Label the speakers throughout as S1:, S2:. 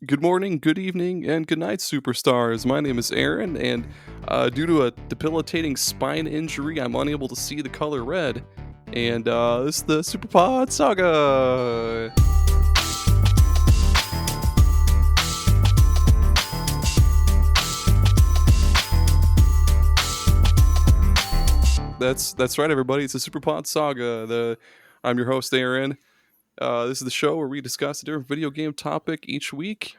S1: Good morning, good evening, and good night, superstars. My name is Aaron, and due to a debilitating spine injury, I'm unable to see the color red. And this is the Superpod Saga. That's right, everybody. It's the Superpod Saga. I'm your host, Aaron. This is the show where we discuss a different video game topic each week.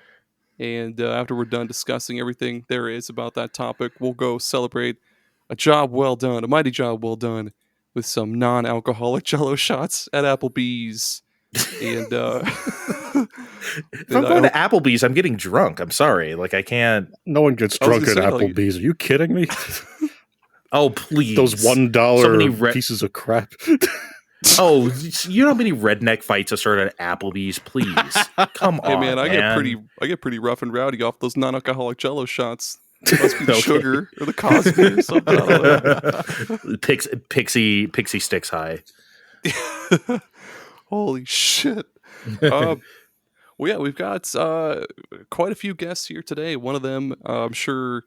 S1: And after we're done discussing everything there is about that topic, we'll go celebrate a job well done, a mighty job well done, with some non-alcoholic Jello shots at Applebee's. And
S2: if I'm going to Applebee's, I'm getting drunk. I'm sorry. I can't.
S3: No one gets drunk at Applebee's. Are you kidding me?
S2: Oh, please.
S3: Those $1 pieces of crap.
S2: Oh, you know how many redneck fights I started at Applebee's? Please, come on.
S1: Hey man, I get pretty rough and rowdy off those non-alcoholic Jello shots. It must be the sugar or the Cosby or something. I don't know.
S2: Pixie sticks high.
S1: Holy shit! Well, yeah, we've got quite a few guests here today. One of them, I'm sure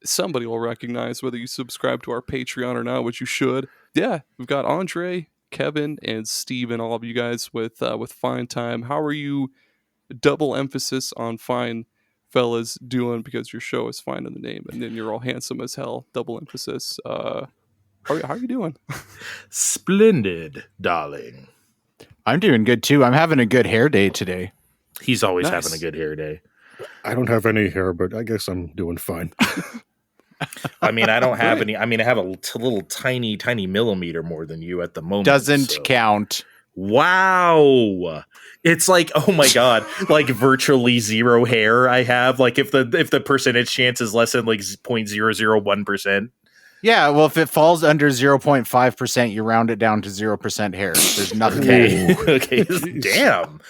S1: somebody will recognize whether you subscribe to our Patreon or not, which you should. Yeah, we've got Andre, Kevin, and Steven, all of you guys with Fine Time. How are you? Double emphasis on fine fellas doing, because your show is fine in the name, and then you're all handsome as hell. Double emphasis. How are you doing?
S2: Splendid, darling.
S4: I'm doing good too. I'm having a good hair day today.
S2: He's always having a good hair day.
S3: I don't have any hair, but I guess I'm doing fine.
S2: I mean, I don't have any. I mean, I have a little tiny millimeter more than you at the moment.
S4: Doesn't count.
S2: Wow. It's oh my God, virtually zero hair I have. If the percentage chance is less than 0.001%.
S4: Yeah, well, if it falls under 0.5%, you round it down to 0% hair. There's nothing.
S2: Okay. Damn.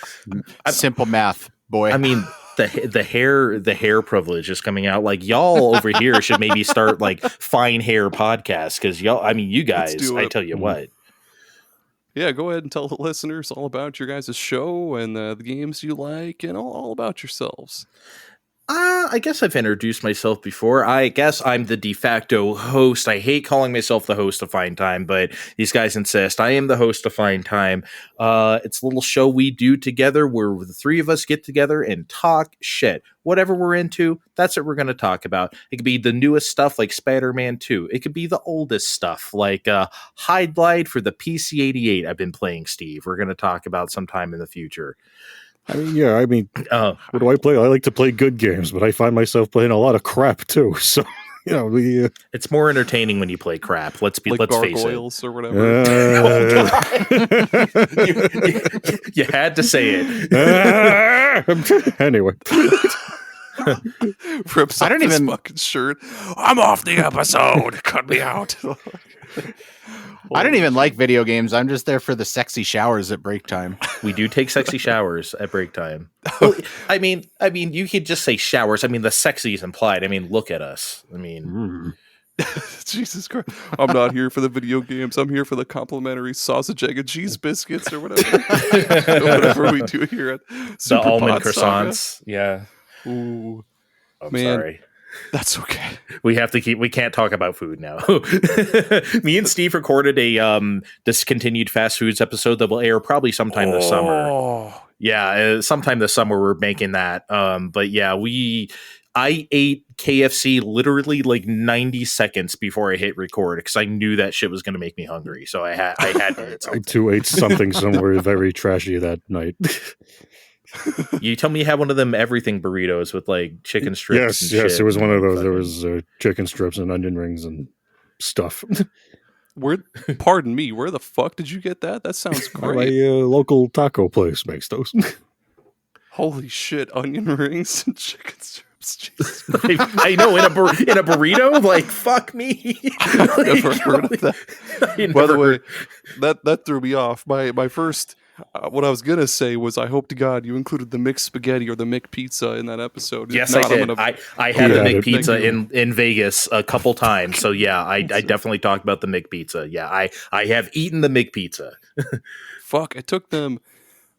S4: Simple math, boy.
S2: I mean, the hair privilege is coming out. Y'all over here should maybe start fine hair podcasts, because y'all. I mean, you guys. I tell you what.
S1: Yeah, go ahead and tell the listeners all about your guys' show and the games you like, and all about yourselves.
S2: I guess I've introduced myself before. I guess I'm the de facto host. I hate calling myself the host of Fine Time, but these guys insist. I am the host of Fine Time. It's a little show we do together where the three of us get together and talk shit. Whatever we're into, that's what we're going to talk about. It could be the newest stuff like Spider-Man 2. It could be the oldest stuff like Hide Glide for the PC-88 I've been playing, Steve. We're going to talk about sometime in the future.
S3: What do I play? I like to play good games, but I find myself playing a lot of crap too. So,
S2: it's more entertaining when you play crap. Let's face it.
S1: Or whatever.
S2: You had to say it.
S3: Anyway.
S1: Rips off his fucking shirt. I'm off the episode. Cut me out.
S4: I don't even like video games. I'm just there for the sexy showers at break time.
S2: We do take sexy showers at break time. Well, I mean, you could just say showers. I mean, the sexy is implied. I mean, look at us. I mean,
S1: Jesus Christ. I'm not here for the video games. I'm here for the complimentary sausage, egg, and cheese biscuits or whatever. Whatever we do here at
S2: the almond croissants. Yeah.
S1: Ooh.
S2: I'm sorry.
S1: That's okay.
S2: We can't talk about food now. Me and Steve recorded a discontinued fast foods episode that will air probably sometime this summer. Yeah, sometime this summer we're making that. But yeah, I ate KFC literally 90 seconds before I hit record because I knew that shit was going to make me hungry. So I had to eat something.
S3: I too ate something somewhere very trashy that night.
S2: You tell me you had one of them everything burritos with chicken strips.
S3: Yes, it was one of those. There was chicken strips and onion rings and stuff.
S1: Pardon me, where the fuck did you get that? That sounds great.
S3: My local taco place makes those.
S1: Holy shit, onion rings and chicken strips. Jesus.
S2: I know, in a burrito? Fuck me.
S1: I've never heard of that. By the way, that threw me off. My first... what I was going to say was, I hope to God you included the mixed spaghetti or the McPizza in that episode.
S2: Yes, I did. I had the McPizza in Vegas a couple times. So, yeah, I definitely talked about the McPizza. Yeah, I have eaten the McPizza.
S1: Fuck, it took them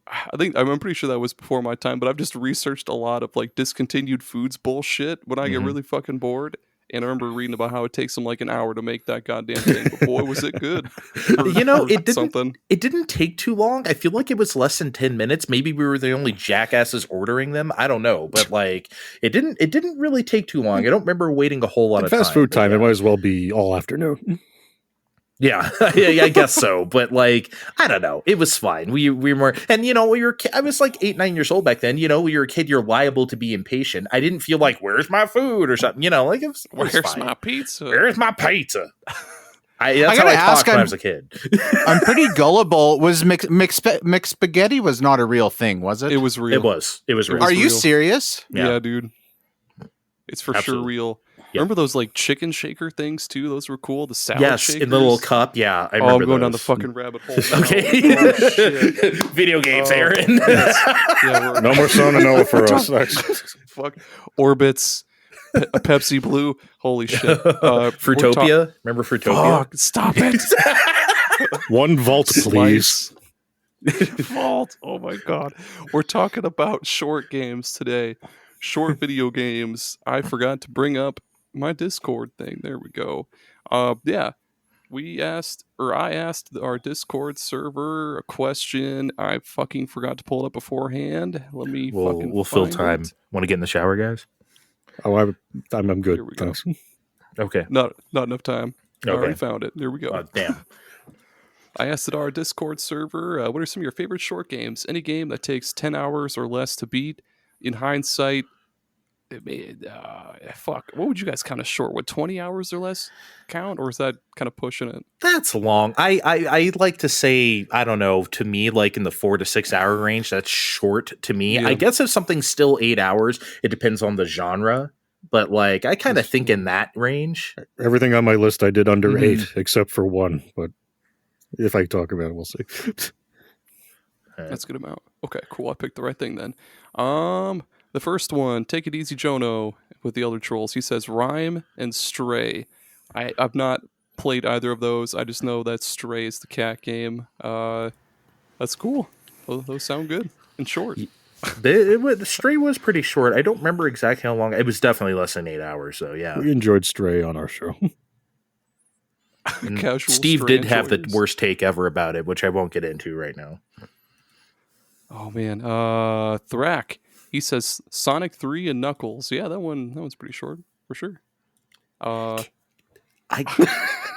S1: I'm pretty sure that was before my time, but I've just researched a lot of like discontinued foods bullshit when I get really fucking bored. And I remember reading about how it takes them like an hour to make that goddamn thing, but boy, was it good.
S2: It didn't take too long. I feel like it was less than 10 minutes. Maybe we were the only jackasses ordering them. I don't know, but like it didn't really take too long. I don't remember waiting a whole lot of time.
S3: Fast food time, it might as well be all afternoon.
S2: Yeah, I guess so. But like, I don't know. It was fine. We were, and I was like 8, 9 years old back then. When you're a kid, you're liable to be impatient. I didn't feel like, where's my food or something. Like
S1: where's
S2: fine.
S1: my pizza?
S2: Where's my pizza? That's how I talked when I was a kid.
S4: I'm pretty gullible. Was mixed spaghetti was not a real thing, was it?
S1: It was real.
S2: It was real.
S4: Are you serious?
S1: Yeah, dude. It's for sure real.
S2: Yep.
S1: Remember those like chicken shaker things too? Those were cool. The salad shakers.
S2: In the little cup. Yeah, I remember
S1: I'm going down the
S2: those.
S1: fucking rabbit hole.
S2: Okay.
S1: Oh, shit.
S2: Video games, Aaron.
S1: Yeah,
S3: no more Sona Noah for us.
S1: Fuck. Orbits. A Pepsi Blue. Holy shit.
S2: Fruitopia. Remember Fruitopia?
S1: Fuck, stop it.
S3: One vault, please.
S1: Vault. Oh my god. We're talking about short games today. Short video games. I forgot to bring up my Discord thing. There we go. Yeah. I asked our Discord server a question. I fucking forgot to pull it up beforehand.
S2: We'll fill time. Want to get in the shower, guys?
S3: Oh, I'm good.
S1: Here we go.
S3: Thanks.
S2: Okay.
S1: Not enough time.
S2: Okay.
S1: I already found it. There we go.
S2: Oh, damn.
S1: I asked at our Discord server, what are some of your favorite short games? Any game that takes 10 hours or less to beat. In hindsight, what would you guys count as short? Would 20 hours or less count, or is that kind of pushing it?
S2: That's long. I like to say, I don't know, to me, like in the 4 to 6 hour range, that's short to me.
S1: Yeah.
S2: I guess if something's still 8 hours, it depends on the genre. But like, I kind of think in that range.
S3: Everything on my list I did under 8, except for one. But if I talk about it, we'll see.
S1: That's a good amount. Okay, cool. I picked the right thing then. The first one, Take It Easy Jono with the Elder Trolls. He says Rhyme and Stray. I've not played either of those. I just know that Stray is the cat game. That's cool. Those sound good and short.
S2: The Stray was pretty short. I don't remember exactly how long. It was definitely less than 8 hours, though. Yeah,
S3: we enjoyed Stray on our show.
S2: Steve did have the worst take ever about it, which I won't get into right now.
S1: Oh man, Thrak. He says Sonic 3 and Knuckles. Yeah, that one's pretty short for sure.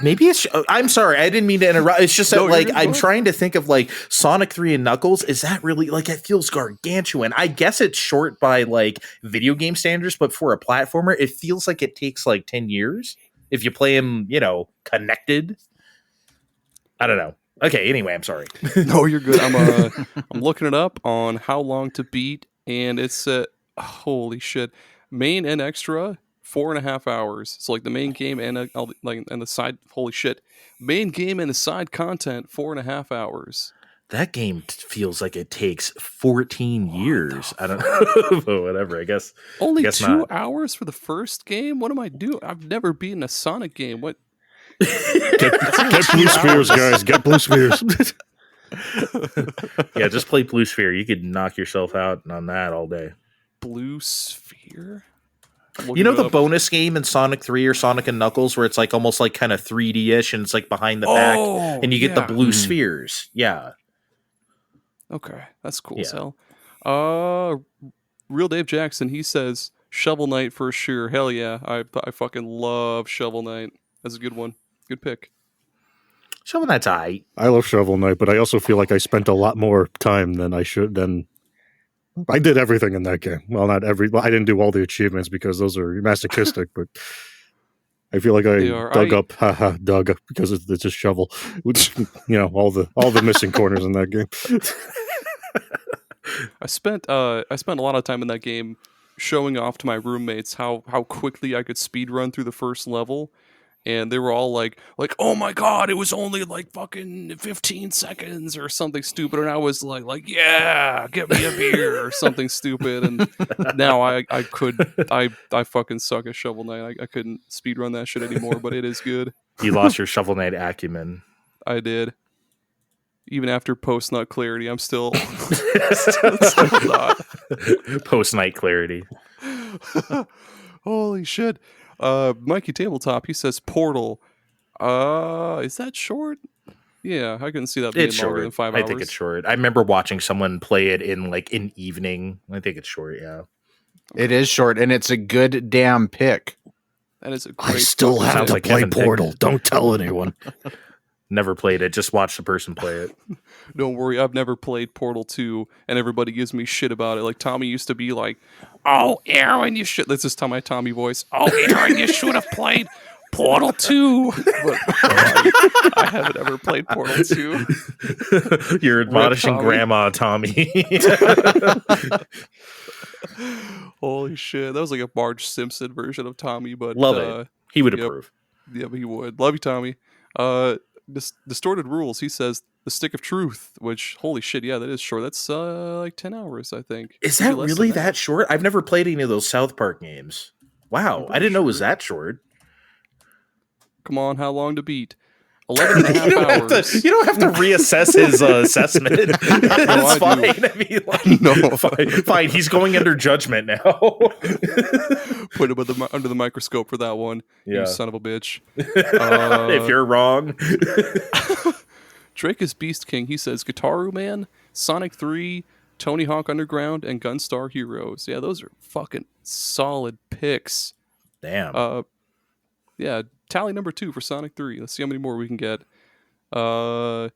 S2: Maybe it's. I'm sorry, I didn't mean to interrupt. It's just that I'm trying to think of like Sonic 3 and Knuckles. Is that really like it feels gargantuan? I guess it's short by like video game standards, but for a platformer, it feels like it takes like 10 years if you play them, connected. I don't know. Okay, anyway, I'm sorry.
S1: No, you're good. I'm looking it up on how long to beat, and it's holy shit, main and extra 4.5 hours. So like the main game and and the side. Holy shit, main game and the side content 4.5 hours.
S2: That game feels like it takes 14 years. I don't know, but whatever. I guess
S1: only 2 hours for the first game. What am I doing? I've never beaten a Sonic game. What?
S3: Get blue spheres, guys. Get blue spheres.
S2: Yeah, just play Blue Sphere. You could knock yourself out on that all day.
S1: Blue Sphere?
S2: The bonus game in Sonic 3 or Sonic and Knuckles where it's like almost like kind of 3D-ish and it's like behind the back and you get the blue spheres. Yeah.
S1: Okay, that's cool as hell. Real Dave Jackson, he says Shovel Knight for sure. Hell yeah. I fucking love Shovel Knight. That's a good one. Good pick.
S2: Shovel Knight's aight.
S3: I love Shovel Knight, but I also feel like I spent a lot more time than I should. I did everything in that game. Well, not every. Well, I didn't do all the achievements because those are masochistic. But I feel like I dug up because it's a shovel. Which all the missing corners in that game.
S1: I spent a lot of time in that game showing off to my roommates how quickly I could speed run through the first level. And they were all like, oh my god, it was only like fucking 15 seconds or something stupid. And I was like, yeah, get me a beer or something stupid. And now I fucking suck at Shovel Knight. I couldn't speedrun that shit anymore, but it is good.
S2: You lost your Shovel Knight acumen.
S1: I did. Even after post nut clarity, I'm still, still not.
S2: Post night clarity.
S1: Holy shit. Mikey Tabletop, he says Portal. Is that short? Yeah, I couldn't see that being
S2: It's
S1: longer than
S2: short.
S1: 5 hours.
S2: I think it's short. I remember watching someone play it in like an evening. I think it's short. Yeah.
S4: It is short, and it's a good damn pick.
S1: That is a great
S3: I still
S1: fucking
S3: have
S2: sounds
S3: to
S2: like
S3: play
S2: Kevin Pick.
S3: Portal. Don't tell anyone.
S2: Never played it. Just watch the person play it.
S1: Don't worry, I've never played Portal 2, and everybody gives me shit about it. Like, Tommy used to be like, oh, Aaron, you should... Let's just tell my Tommy voice. Oh, Aaron, you should have played Portal 2. But I haven't ever played Portal 2.
S2: You're admonishing
S1: Tommy.
S2: Grandma Tommy.
S1: Holy shit. That was like a Marge Simpson version of Tommy, but...
S2: Love it. He would
S1: yep.
S2: approve.
S1: Yeah, but he would. Love you, Tommy. Distorted Rules, he says The Stick of Truth, which, holy shit, yeah, that is short. That's like 10 hours, I think.
S2: Is
S1: Maybe
S2: that
S1: less
S2: really
S1: than
S2: that short? I've never played any of those South Park games. Wow, I didn't know it was that short.
S1: Come on, how long to beat? 11 and a half hours.
S2: You don't have to reassess his assessment. That's
S1: I
S2: fine.
S1: do.
S2: I mean, like,
S1: No.
S2: fine. He's going under judgment now.
S1: Put him under the microscope for that one.
S2: Yeah.
S1: You son of a bitch.
S2: If you're wrong.
S1: Drake is Beast King. He says Guitaru Man, Sonic 3, Tony Hawk Underground, and Gunstar Heroes. Yeah, those are fucking solid picks.
S2: Damn.
S1: Yeah, tally number 2 for Sonic 3. Let's see how many more we can get. Nomad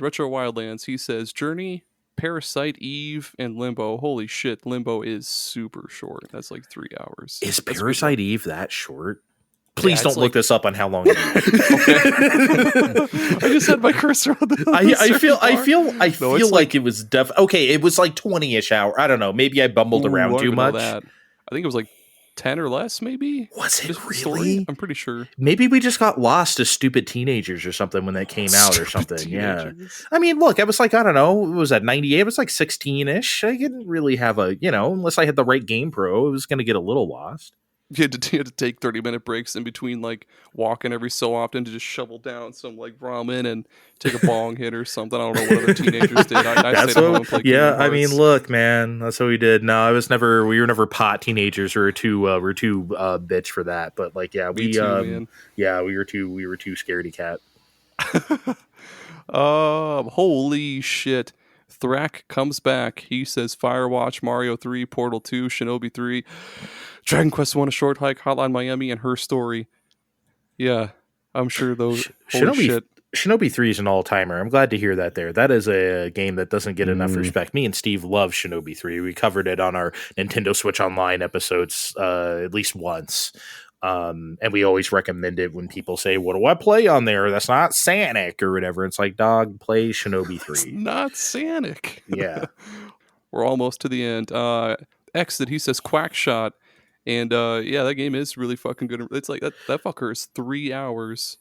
S1: Retro Wildlands. He says Journey, Parasite, Eve, and Limbo. Holy shit, Limbo is super short. That's like 3 hours.
S2: Is
S1: That's
S2: Parasite Eve that short? Please
S1: Yeah,
S2: don't
S1: it's
S2: look
S1: like-
S2: this up on how long it is.
S1: I just had my cursor on the.
S2: I feel
S1: it's
S2: like it was okay. It was like 20-ish hour. I don't know. Maybe I bumbled around too much.
S1: I think it was like 10 or less, maybe.
S2: Was it
S1: Just the
S2: really?
S1: story? I'm pretty sure.
S2: Maybe we just got lost as stupid teenagers or something when that came out or something.
S1: Teenagers.
S2: Yeah. I mean, look, I was like, I don't know. What was that, 98? It was like 16-ish. I didn't really have unless I had the right Game Pro, it was going to get a little lost.
S1: You had to take 30-minute breaks in between, like walking every so often to just shovel down some like ramen and take a bong hit or something. I don't know what other teenagers did. I
S2: That's
S1: stayed at home and played Kingdom
S2: I mean,
S1: Hearts.
S2: look, man, that's what we did. No, we were never pot teenagers. We were too bitch for that. But like, yeah,
S1: Me too, man.
S2: yeah, we were too scaredy cat.
S1: Holy shit. Thrak comes back. He says Firewatch, Mario 3, Portal 2, Shinobi 3, Dragon Quest 1, A Short Hike, Hotline Miami, and Her Story. Yeah, I'm sure those. Holy shit.
S2: Shinobi 3 is an all-timer. I'm glad to hear that there. That is a game that doesn't get enough respect. Me and Steve love Shinobi 3. We covered it on our Nintendo Switch Online episodes at least once. And we always recommend it when people say, what do I play on there? That's not Sonic or whatever. It's like, dog, play Shinobi 3.
S1: It's not Sonic.
S2: Yeah.
S1: We're almost to the end. Exit, he says Quackshot. And yeah, that game is really fucking good. It's like that fucker is 3 hours.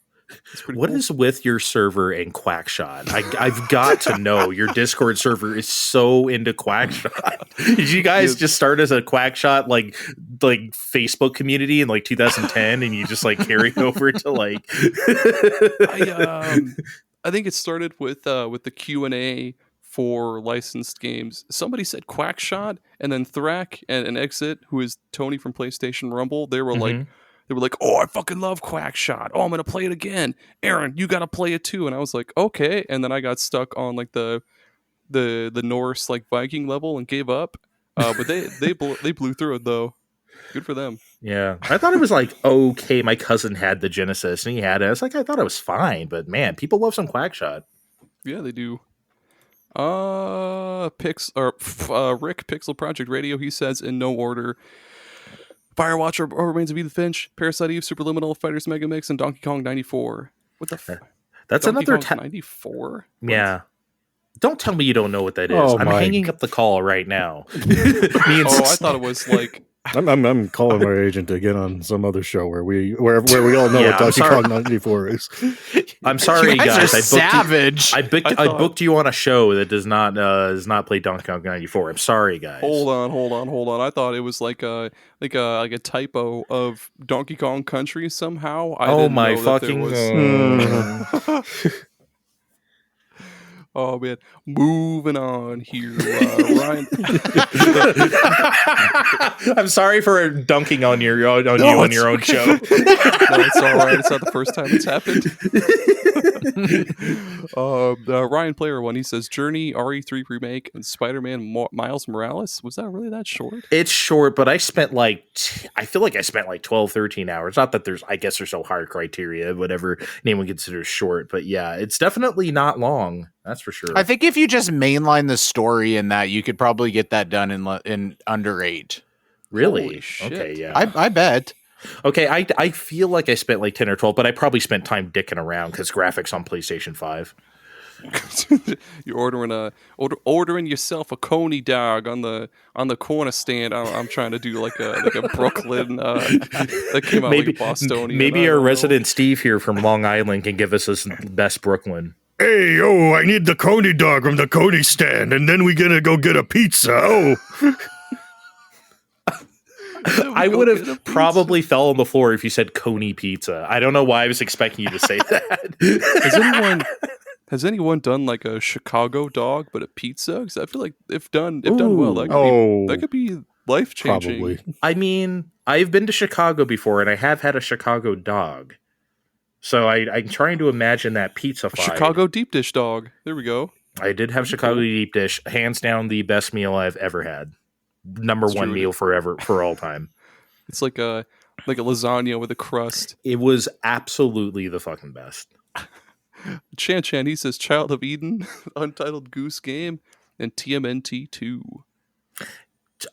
S2: What is with your server and Quackshot? I've got to know. Your Discord server is so into Quackshot. Did you guys just start as a Quackshot like Facebook community in like 2010, and you just like carry over to like?
S1: I think it started with the Q&A for licensed games. Somebody said Quackshot, and then Thrak and Exit, who is Tony from PlayStation Rumble, they were like, oh, I fucking love Quackshot. Oh, I'm going to play it again. Aaron, you got to play it too. And I was like, okay. And then I got stuck on like the Norse like Viking level and gave up. But they blew through it though. Good for them.
S2: Yeah. I thought it was like, okay, my cousin had the Genesis and he had it. It's like, I thought it was fine, but man, people love some Quackshot.
S1: Yeah, they do. Rick Pixel Project Radio, he says in no order: Firewatch or Remains of Edith Finch, Parasite Eve, Superliminal, Fighters Mega Mix, and Donkey Kong 94. What the fuck?
S2: That's
S1: Donkey
S2: another
S1: Kong 94?
S2: Yeah. Don't tell me you don't know what that is.
S3: Oh
S2: I'm
S3: my
S2: hanging up the call right now.
S1: I thought it was like...
S3: I'm calling my agent to get on some other show where we all know what Donkey Kong 94 is.
S2: I'm sorry,
S4: You guys are savage.
S2: I booked you on a show that does not play Donkey Kong 94. I'm sorry, guys.
S1: Hold on. I thought it was like a typo of Donkey Kong Country somehow. I didn't know that there was... Oh man, moving on here, Ryan.
S2: I'm sorry for dunking on your on you on your own show.
S1: No, it's all right. It's not the first time it's happened. Ryan Player One, he says Journey, RE3 remake, and Spider-Man Miles Morales. Was that really that short?
S2: It's short, but I spent I feel like I spent like 12, 13 hours. Not that I guess there's no hard criteria, whatever anyone considers short, but yeah, it's definitely not long. That's for sure.
S4: I think if you just mainline the story in that, you could probably get that done in under 8.
S2: Really?
S1: Holy shit.
S2: Okay, yeah.
S4: I bet.
S2: Okay, I feel like I spent like 10 or 12, but I probably spent time dicking around because graphics on PlayStation 5.
S1: You're ordering yourself a coney dog on the corner stand. I'm trying to do like a Brooklyn that came out
S2: Maybe
S1: like Bostonian.
S2: maybe our resident Steve here from Long Island can give us his best Brooklyn.
S3: Hey, I need the Coney dog from the Coney stand, and then we're gonna go get a pizza. Oh,
S2: I would have probably fell on the floor if you said Coney pizza. I don't know why I was expecting you to say that.
S1: Has anyone done like a Chicago dog but a pizza? Because I feel like if done well, that could be life changing.
S3: probably.
S2: I mean, I've been to Chicago before, and I have had a Chicago dog. So I'm trying to imagine that pizza fight.
S1: Chicago deep dish dog. There we go.
S2: I did have Chicago deep dish. Hands down the best meal I've ever had. Number
S1: It's
S2: one
S1: true.
S2: meal forever, for all time.
S1: It's like a lasagna with a crust.
S2: It was absolutely the fucking best.
S1: Chan, he says Child of Eden, Untitled Goose Game, and TMNT 2.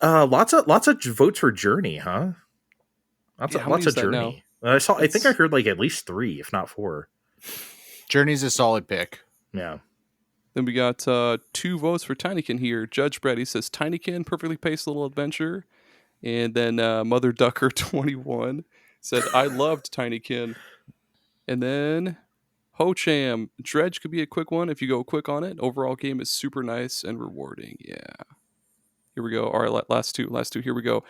S2: Lots of votes for Journey, huh? Lots
S1: how many
S2: of
S1: is that
S2: Journey. I think I heard like at least 3, if not 4.
S4: Journey's a solid pick.
S2: Yeah.
S1: Then we got 2 votes for Tinykin here. Judge Brett, he says Tinykin, perfectly paced little adventure. And then Mother Ducker 21 said, I loved Tinykin. And then Hocham, Dredge could be a quick one if you go quick on it. Overall game is super nice and rewarding. Yeah. Here we go. All right, last two. Here we go.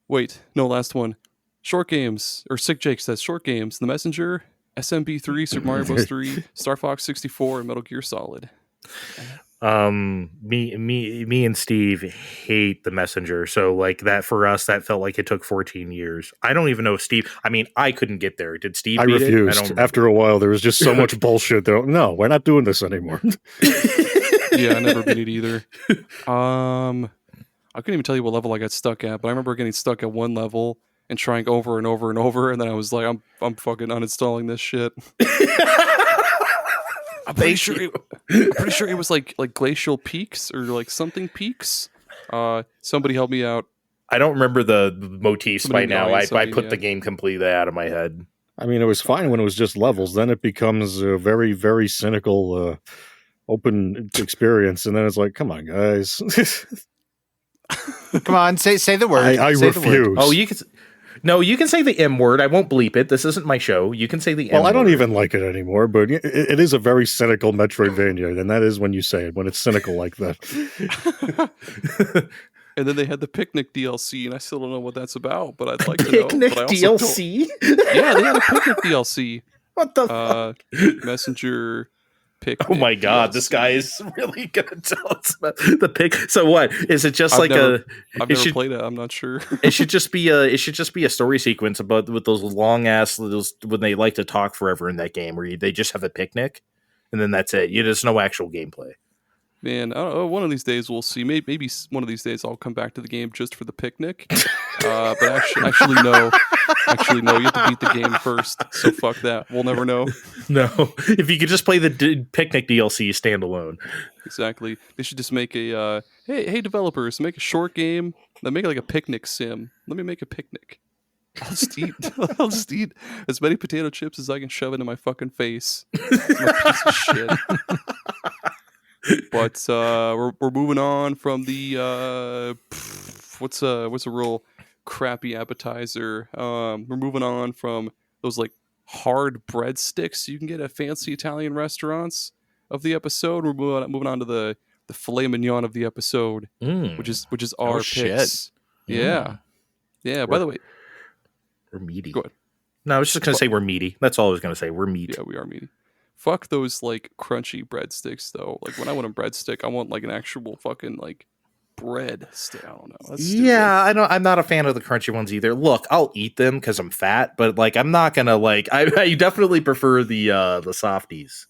S1: Wait, no, last one. Short games, or Sick Jake says short games. The Messenger, SMB3, Super Mario Bros. 3, Star Fox 64, and Metal Gear Solid.
S2: Me and Steve hate the Messenger. So like that for us, that felt like it took 14 years. I don't even know if Steve. I mean, I couldn't get there. Did Steve?
S3: I
S2: beat
S3: refused.
S2: it?
S3: After a while, there was just so much bullshit. No, we're not doing this anymore.
S1: Yeah, I never beat it either. I couldn't even tell you what level I got stuck at, but I remember getting stuck at one level and trying over and over and over, and then I was like, I'm fucking uninstalling this shit. I'm pretty sure it was like Glacial Peaks or like something Peaks. Somebody help me out.
S2: I don't remember the motifs
S1: Somebody
S2: by now.
S1: in the audience,
S2: I put
S1: yeah.
S2: the game completely out of my head.
S3: I mean, it was fine when it was just levels. Then it becomes a very, very cynical, open experience, and then it's like, come on, guys.
S4: Come on, say the word.
S3: I
S4: Say the word.
S3: refuse.
S2: Oh, you can say the M word. I won't bleep it. This isn't my show. You can say the M word.
S3: Well, I don't even like it anymore, but it is a very cynical Metroidvania, and that is when you say it, when it's cynical like that.
S1: And then they had the Picnic DLC, and I still don't know what that's about, but I'd like to know.
S2: Picnic
S1: But I also
S2: DLC?
S1: yeah, they had a Picnic DLC.
S2: What the fuck?
S1: Messenger Picnic.
S2: Oh my god,
S1: DLC.
S2: this guy is really gonna tell us about the pic. So what? Is it just
S1: I've never
S2: played
S1: it. I'm not sure.
S2: it should just be a story sequence about with those long ass when they like to talk forever in that game where they just have a picnic and then that's it. There's no actual gameplay.
S1: Man, I don't know, one of these days we'll see. Maybe one of these days I'll come back to the game just for the picnic. But actually, no. Actually, no. You have to beat the game first. So fuck that. We'll never know.
S2: No, if you could just play the picnic DLC standalone.
S1: Exactly. They should just make a hey developers, make a short game. Then make it like a picnic sim. Let me make a picnic. I'll just eat as many potato chips as I can shove into my fucking face. I'm a piece of shit. But we're moving on from the what's a real crappy appetizer. We're moving on from those like hard breadsticks you can get at fancy Italian restaurants of the episode. We're moving on to the filet mignon of the episode, which is our picks.
S4: Shit.
S1: Yeah. By the way,
S2: we're meaty.
S1: go ahead.
S2: No, I was just gonna say we're meaty. That's all I was gonna say. We're meaty.
S1: Yeah, we are meaty. Fuck those like crunchy breadsticks though. Like when I want a breadstick, I want like an actual fucking like bread stick. I don't know. That's stupid.
S2: Yeah, I'm not a fan of the crunchy ones either. Look, I'll eat them because I'm fat, but like I'm not gonna like. I definitely prefer the softies.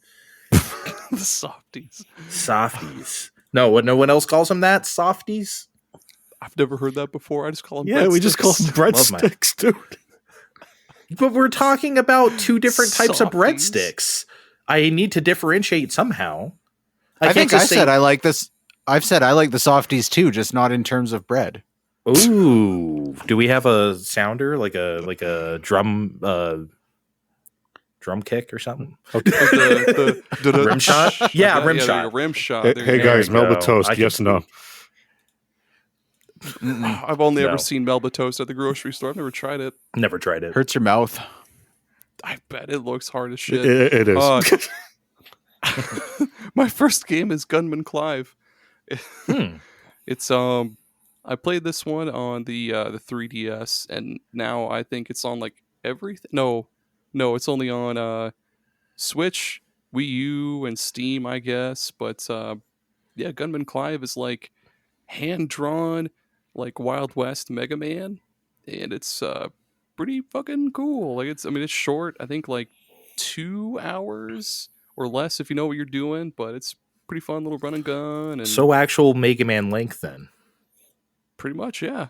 S1: The softies.
S2: Softies. No, no one else calls them that. Softies.
S1: I've never heard that before. I just call them
S3: Yeah, we just call them
S2: Love my-
S3: breadsticks, dude.
S2: But we're talking about two different types of
S1: Softies.
S2: breadsticks. I need to differentiate somehow.
S4: I think I
S2: just say-
S4: said I like this. I've said I like the softies too, just not in terms of bread.
S2: Ooh, do we have a sounder like a drum kick or something?
S1: The
S2: Rim shot? Yeah, rim
S1: there
S2: shot.
S1: you go, rim shot.
S3: Hey,
S1: There
S3: hey
S1: you go.
S3: guys,
S2: There you
S3: Melba
S2: go.
S3: toast.
S2: I
S3: Yes,
S2: can-
S3: no.
S1: I've only
S2: No.
S1: ever seen Melba toast at the grocery store. I've never tried it.
S2: Never tried it.
S4: Hurts your mouth.
S1: I bet it looks hard as shit.
S3: It is.
S1: My first game is Gunman Clive.
S2: Hmm.
S1: It's I played this one on the 3DS, and now I think it's on like everything. No, it's only on Switch, Wii U, and Steam, I guess. But yeah, Gunman Clive is like hand drawn, like Wild West Mega Man, and it's pretty fucking cool. Like it's short. I think like 2 hours or less if you know what you're doing, but it's pretty fun little run and gun. And
S2: So actual Mega Man length then.
S1: pretty much, yeah.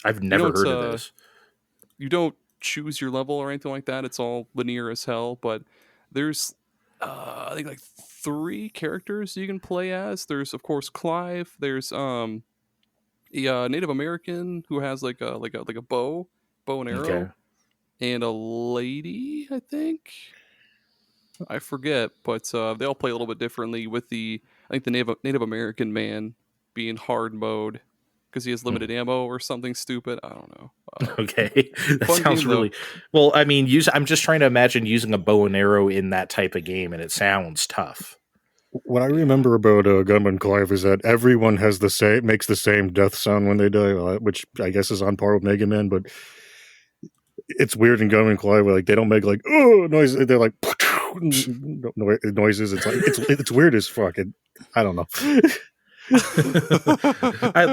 S2: I've never
S1: it's,
S2: heard of this.
S1: You don't choose your level or anything like that. It's all linear as hell. But there's, I think like 3 characters you can play as. There's of course Clive. There's a Native American who has like a bow and arrow,
S2: Okay.
S1: and a lady. I think I forget, but they all play a little bit differently. With the Native American man being hard mode because he has limited ammo or something stupid. I don't know.
S2: Okay, that
S1: fun
S2: sounds
S1: game,
S2: really well. I mean, I'm just trying to imagine using a bow and arrow in that type of game, and it sounds tough.
S3: What I remember about Gunman Clive is that everyone makes the same death sound when they die, which I guess is on par with Mega Man, but it's weird in Gunman Clive where like they don't make like noise. They're like noises. It's like it's weird as fuck. I don't know.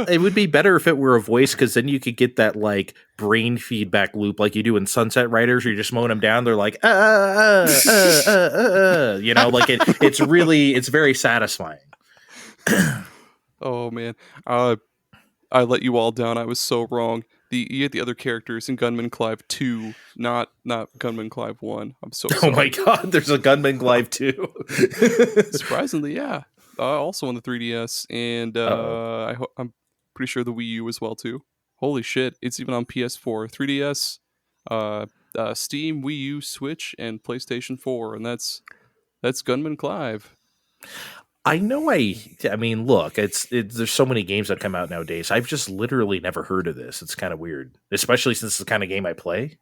S2: It would be better if it were a voice, because then you could get that like brain feedback loop like you do in Sunset Riders, where you're just mowing them down. They're like, you know, like it's very satisfying.
S1: Oh man, I let you all down. I was so wrong. You get the other characters in Gunman Clive 2, not Gunman Clive 1. I'm so sorry.
S2: Oh my god, there's a Gunman Clive too.
S1: Surprisingly, yeah. Also on the 3DS, and I'm pretty sure the Wii U as well too. Holy shit, it's even on PS4, 3DS, Steam, Wii U, Switch, and PlayStation 4, and that's Gunman Clive.
S2: I know. I mean, look, there's so many games that come out nowadays. I've just literally never heard of this. It's kind of weird, especially since it's the kind of game I play.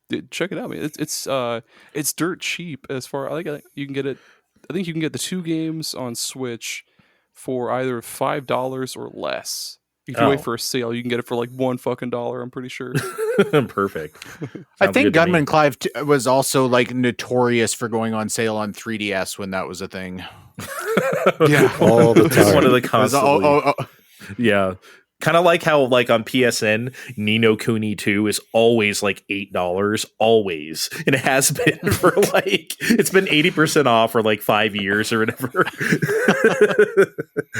S1: Dude, check it out, man. It's dirt cheap as far. I think you can get it. I think you can get the 2 games on Switch for either $5 or less. If you wait for a sale, you can get it for like $1 I'm pretty sure.
S2: Perfect.
S4: I
S2: Sounds
S4: think
S2: good to me.
S4: Gunman Clive was also like notorious for going on sale on 3DS when that was a thing.
S1: Yeah,
S3: All the time.
S2: One of the
S4: It was
S2: constantly. Yeah. Kind of like how, like on PSN, Ni no Kuni 2 is always like $8, always, and it has been for like it's been 80% off for like 5 years or whatever.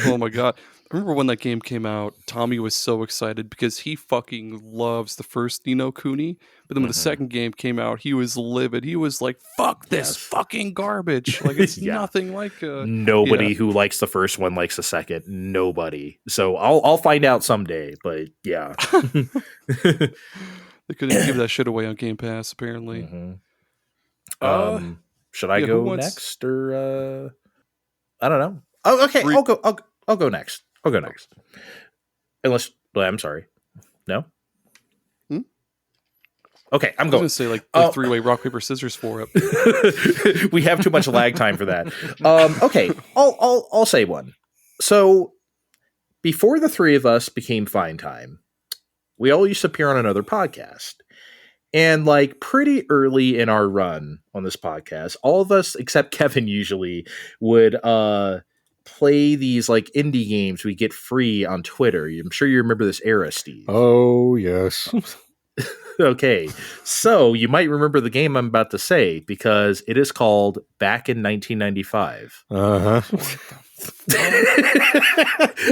S1: Oh my god! I remember when that game came out. Tommy was so excited because he fucking loves the first Ni no Kuni. But then when the second game came out, he was livid. He was like, "Fuck this
S2: Yes.
S1: fucking garbage! Like it's
S2: Yeah.
S1: nothing like."
S2: Nobody
S1: Yeah.
S2: who likes the first one likes the second. Nobody. So I'll find out someday. But yeah.
S1: They couldn't give that shit away on Game Pass, apparently.
S2: Mhm.
S1: Uh,
S2: Should I
S1: yeah, who
S2: go
S1: wants-
S2: next or I don't know. Oh, okay.
S1: Three-
S2: I'll go next. I'll go next. Unless, well, I'm sorry. No.
S1: Hmm?
S2: Okay, I'm
S1: I was
S2: going.
S1: gonna say like
S2: Oh.
S1: 3-way rock paper scissors for it.
S2: We have too much lag time for that. Okay, I'll say one. So before the 3 of us became Fine Time, we all used to appear on another podcast. And like pretty early in our run on this podcast, all of us except Kevin usually would play these like indie games we get free on Twitter. I'm sure you remember this era, Steve.
S3: Oh, yes.
S2: Okay, so you might remember the game I'm about to say because it is called Back in 1995.
S3: Uh-huh.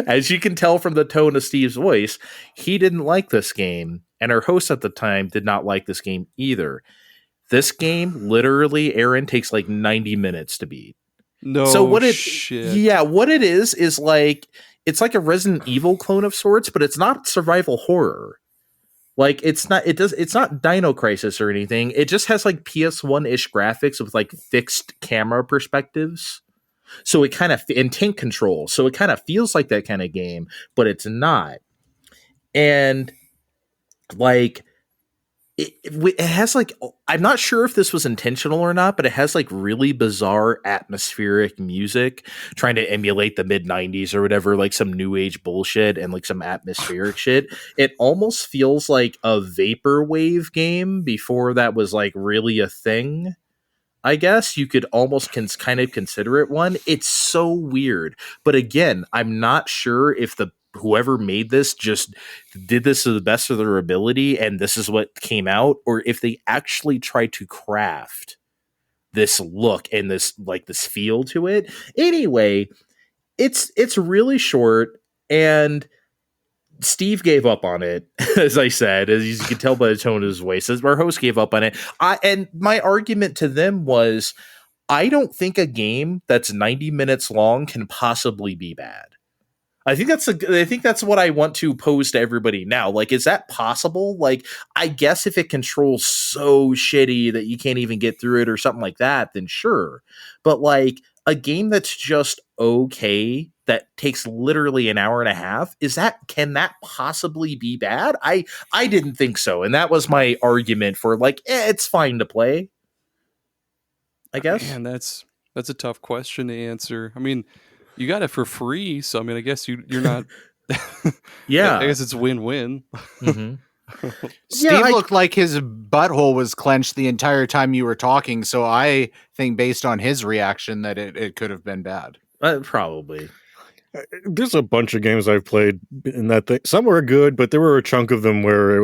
S2: As you can tell from the tone of Steve's voice, he didn't like this game, and our host at the time did not like this game either. This game, literally, Aaron, takes like 90 minutes to beat.
S1: No
S2: So what it
S1: shit.
S2: Yeah, what it is like it's like a Resident Evil clone of sorts, but it's not survival horror. Like it's not Dino Crisis or anything. It just has like PS1-ish graphics with like fixed camera perspectives. So it kind of and tank control. So it kind of feels like that kind of game, but it's not. And like it has like, I'm not sure if this was intentional or not, but it has like really bizarre atmospheric music trying to emulate the mid 90s or whatever, like some new age bullshit and like some atmospheric shit. It almost feels like a vaporwave game before that was like really a thing. I guess you could almost kind of consider it one. It's so weird. But again, I'm not sure if whoever made this just did this to the best of their ability and this is what came out, or if they actually tried to craft this look and this feel to it. Anyway, it's really short, and Steve gave up on it, as I said, as you can tell by the tone of his voice. As our host gave up on it. And my argument to them was, I don't think a game that's 90 minutes long can possibly be bad. I think that's what I want to pose to everybody now. Like, is that possible? Like, I guess if it controls so shitty that you can't even get through it or something like that, then sure. But like a game that's just okay, that takes literally an hour and a half, can that possibly be bad? I didn't think so. And that was my argument for like, it's fine to play, I guess.
S1: Man, that's a tough question to answer. I mean, you got it for free, so I mean, I guess you're not.
S2: Yeah,
S1: I guess it's win-win.
S2: Mm-hmm.
S4: Steve looked like his butthole was clenched the entire time you were talking, so I think based on his reaction that it could have been bad.
S2: Probably.
S3: There's a bunch of games I've played in that thing. Some were good, but there were a chunk of them where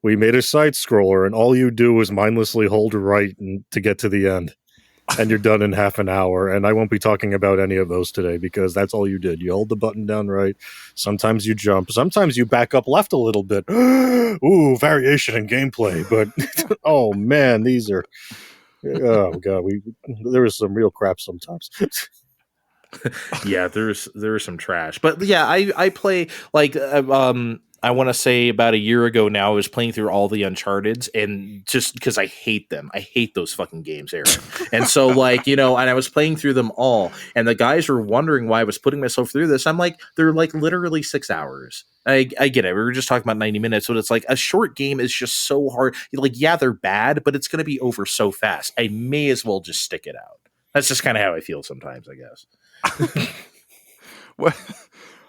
S3: we made a side scroller and all you do is mindlessly hold right to get to the end. And you're done in half an hour. And I won't be talking about any of those today because that's all you did. You hold the button down right. Sometimes you jump. Sometimes you back up left a little bit. Ooh, variation in gameplay. But, oh man, these are... Oh god, there was some real crap sometimes.
S2: Yeah, there's some trash. But yeah, I play like I want to say about a year ago now, I was playing through all the Uncharted's, and just because I hate them. I hate those fucking games, Aaron. And so like, and I was playing through them all, and the guys were wondering why I was putting myself through this. I'm like, they're like literally 6 hours. I get it. We were just talking about 90 minutes, but it's like a short game is just so hard. Like, yeah, they're bad, but it's going to be over so fast. I may as well just stick it out. That's just kind of how I feel sometimes, I guess.
S1: Well,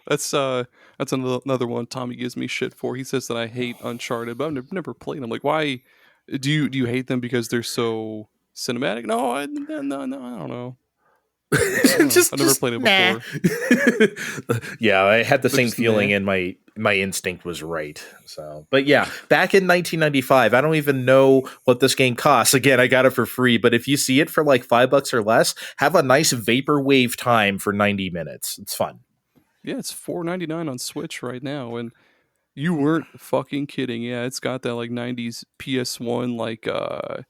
S1: that's another one Tommy gives me shit for. He says that I hate Uncharted, but I've never played them. Like, why do you hate them? Because they're so cinematic? No, I don't know. I've never played it before.
S2: Yeah, I had the same feeling, and my instinct was right. So, but yeah, back in 1995, I don't even know what this game costs. Again, I got it for free, but if you see it for like $5 or less, have a nice vaporwave time for 90 minutes. It's fun.
S1: Yeah, it's $4.99 on Switch right now, and you weren't fucking kidding. Yeah, it's got that like 90s PS1 like the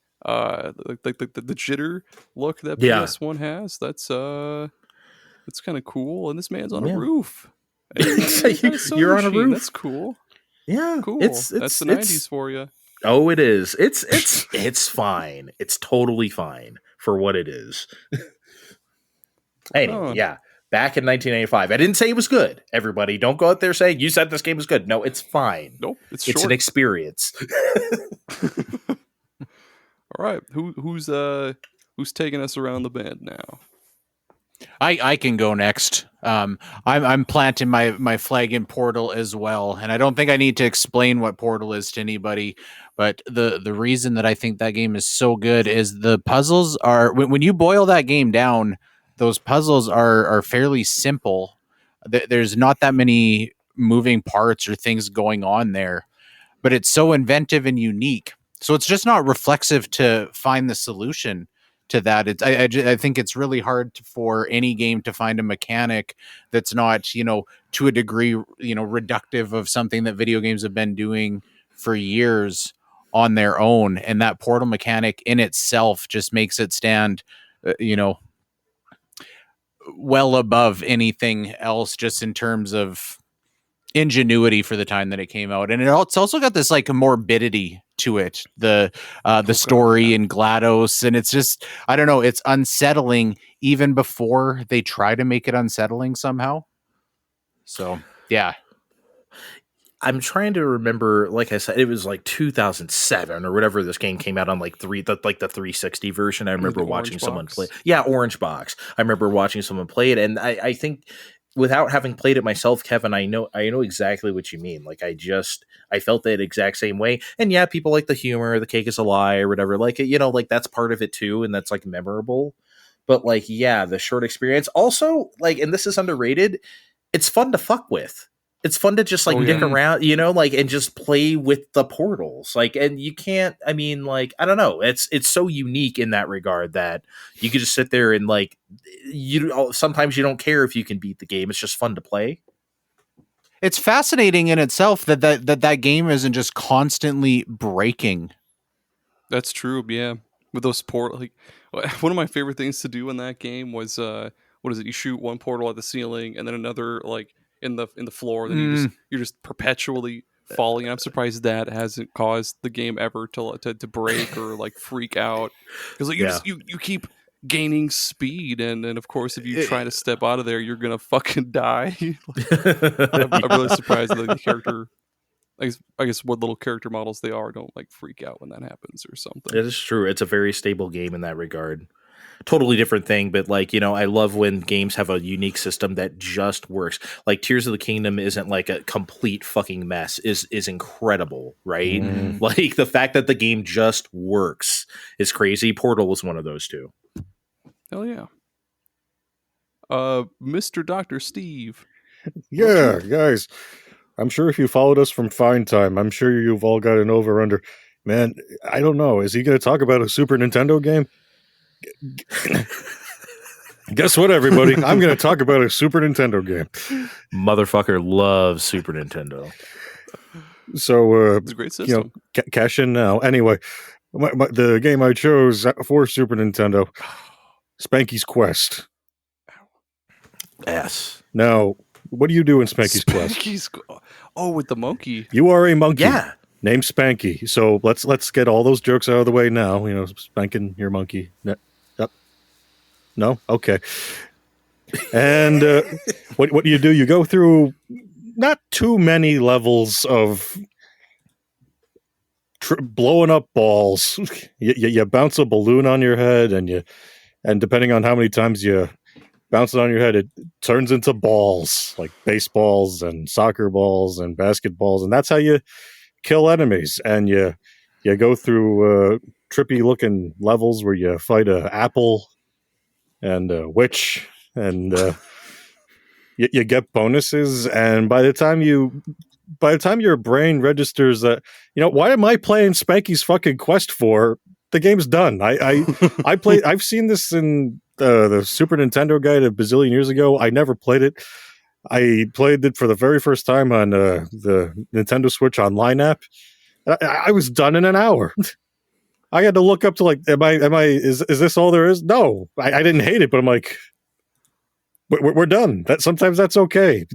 S1: jitter look that PS1 has. That's kind of cool. And this man's on a roof.
S2: You're on a roof.
S1: That's cool.
S2: Yeah,
S1: cool. That's the 90s for you.
S2: Oh, it is. It's fine. It's totally fine for what it is. Anyway, yeah. Back in 1985. I didn't say it was good. Everybody, don't go out there saying you said this game was good. No, it's fine.
S1: Nope, it's
S2: an experience.
S1: All right, who's taking us around the band now?
S4: I can go next. I'm planting my flag in Portal as well, and I don't think I need to explain what Portal is to anybody. But the reason that I think that game is so good is the puzzles are when you boil that game down, those puzzles are fairly simple. There's not that many moving parts or things going on there, but it's so inventive and unique. So it's just not reflexive to find the solution to that. I think it's really hard for any game to find a mechanic that's not, to a degree, reductive of something that video games have been doing for years on their own. And that portal mechanic in itself just makes it stand, well above anything else, just in terms of ingenuity for the time that it came out. And it's also got this like morbidity to it, the story and GLaDOS, and it's just, I don't know, it's unsettling even before they try to make it unsettling somehow. So yeah,
S2: I'm trying to remember, like I said, it was like 2007 or whatever this game came out on, like the 360 version. I remember watching someone play. Yeah, Orange Box. I remember watching someone play it, and I think, without having played it myself, Kevin, I know exactly what you mean. Like, I felt that exact same way. And yeah, people like the humor, the cake is a lie or whatever. Like, like that's part of it too, and that's like memorable. But like, yeah, the short experience also, like, and this is underrated, it's fun to fuck with. It's fun to just like dick around, and just play with the portals. Like, and you can't, I mean, like, I don't know. It's so unique in that regard that you could just sit there and like, sometimes you don't care if you can beat the game. It's just fun to play.
S4: It's fascinating in itself that game isn't just constantly breaking.
S1: That's true. Yeah. With those like one of my favorite things to do in that game was, what is it? You shoot one portal at the ceiling and then another, like, in the floor, then you're just perpetually falling. I'm surprised that hasn't caused the game ever to break or like freak out, because like you keep gaining speed, and then of course if you try to step out of there, you're gonna fucking die. I'm really surprised that the character, I guess what little character models they are, don't like freak out when that happens or something.
S2: It is true. It's a very stable game in that regard. Totally different thing, but like, I love when games have a unique system that just works. Like Tears of the Kingdom isn't like a complete fucking mess, is incredible, right? Like the fact that the game just works is crazy. Portal was one of those too.
S1: Hell yeah. Mr. Dr. Steve.
S3: Yeah, guys. I'm sure if you followed us from Fine Time, I'm sure you've all got an over-under. Man, I don't know. Is he going to talk about a Super Nintendo game? Guess what, everybody? I'm going to talk about a Super Nintendo game.
S2: Motherfucker loves Super Nintendo.
S3: So,
S1: it's a great system.
S3: Cash in now. Anyway, the game I chose for Super Nintendo, Spanky's Quest.
S2: Yes.
S3: Now, what do you do in Spanky's Quest?
S1: Oh, with the monkey.
S3: You are a monkey.
S2: Yeah.
S3: Named Spanky. So let's get all those jokes out of the way now. Spanking your monkey. No? Okay. And what do? You go through not too many levels of blowing up balls. You bounce a balloon on your head, and depending on how many times you bounce it on your head, it turns into balls, like baseballs and soccer balls and basketballs, and that's how you kill enemies. And you go through trippy looking levels where you fight a apple and a witch, and you get bonuses. And by the time your brain registers that, what am I playing Spanky's fucking Quest for? The game's done. I played. I've seen this in the Super Nintendo Guide a bazillion years ago. I never played it. I played it for the very first time on the Nintendo Switch Online app. I was done in an hour. I had to look up to like, is this all there is? No, I didn't hate it, but I'm like, we're done. Sometimes that's okay.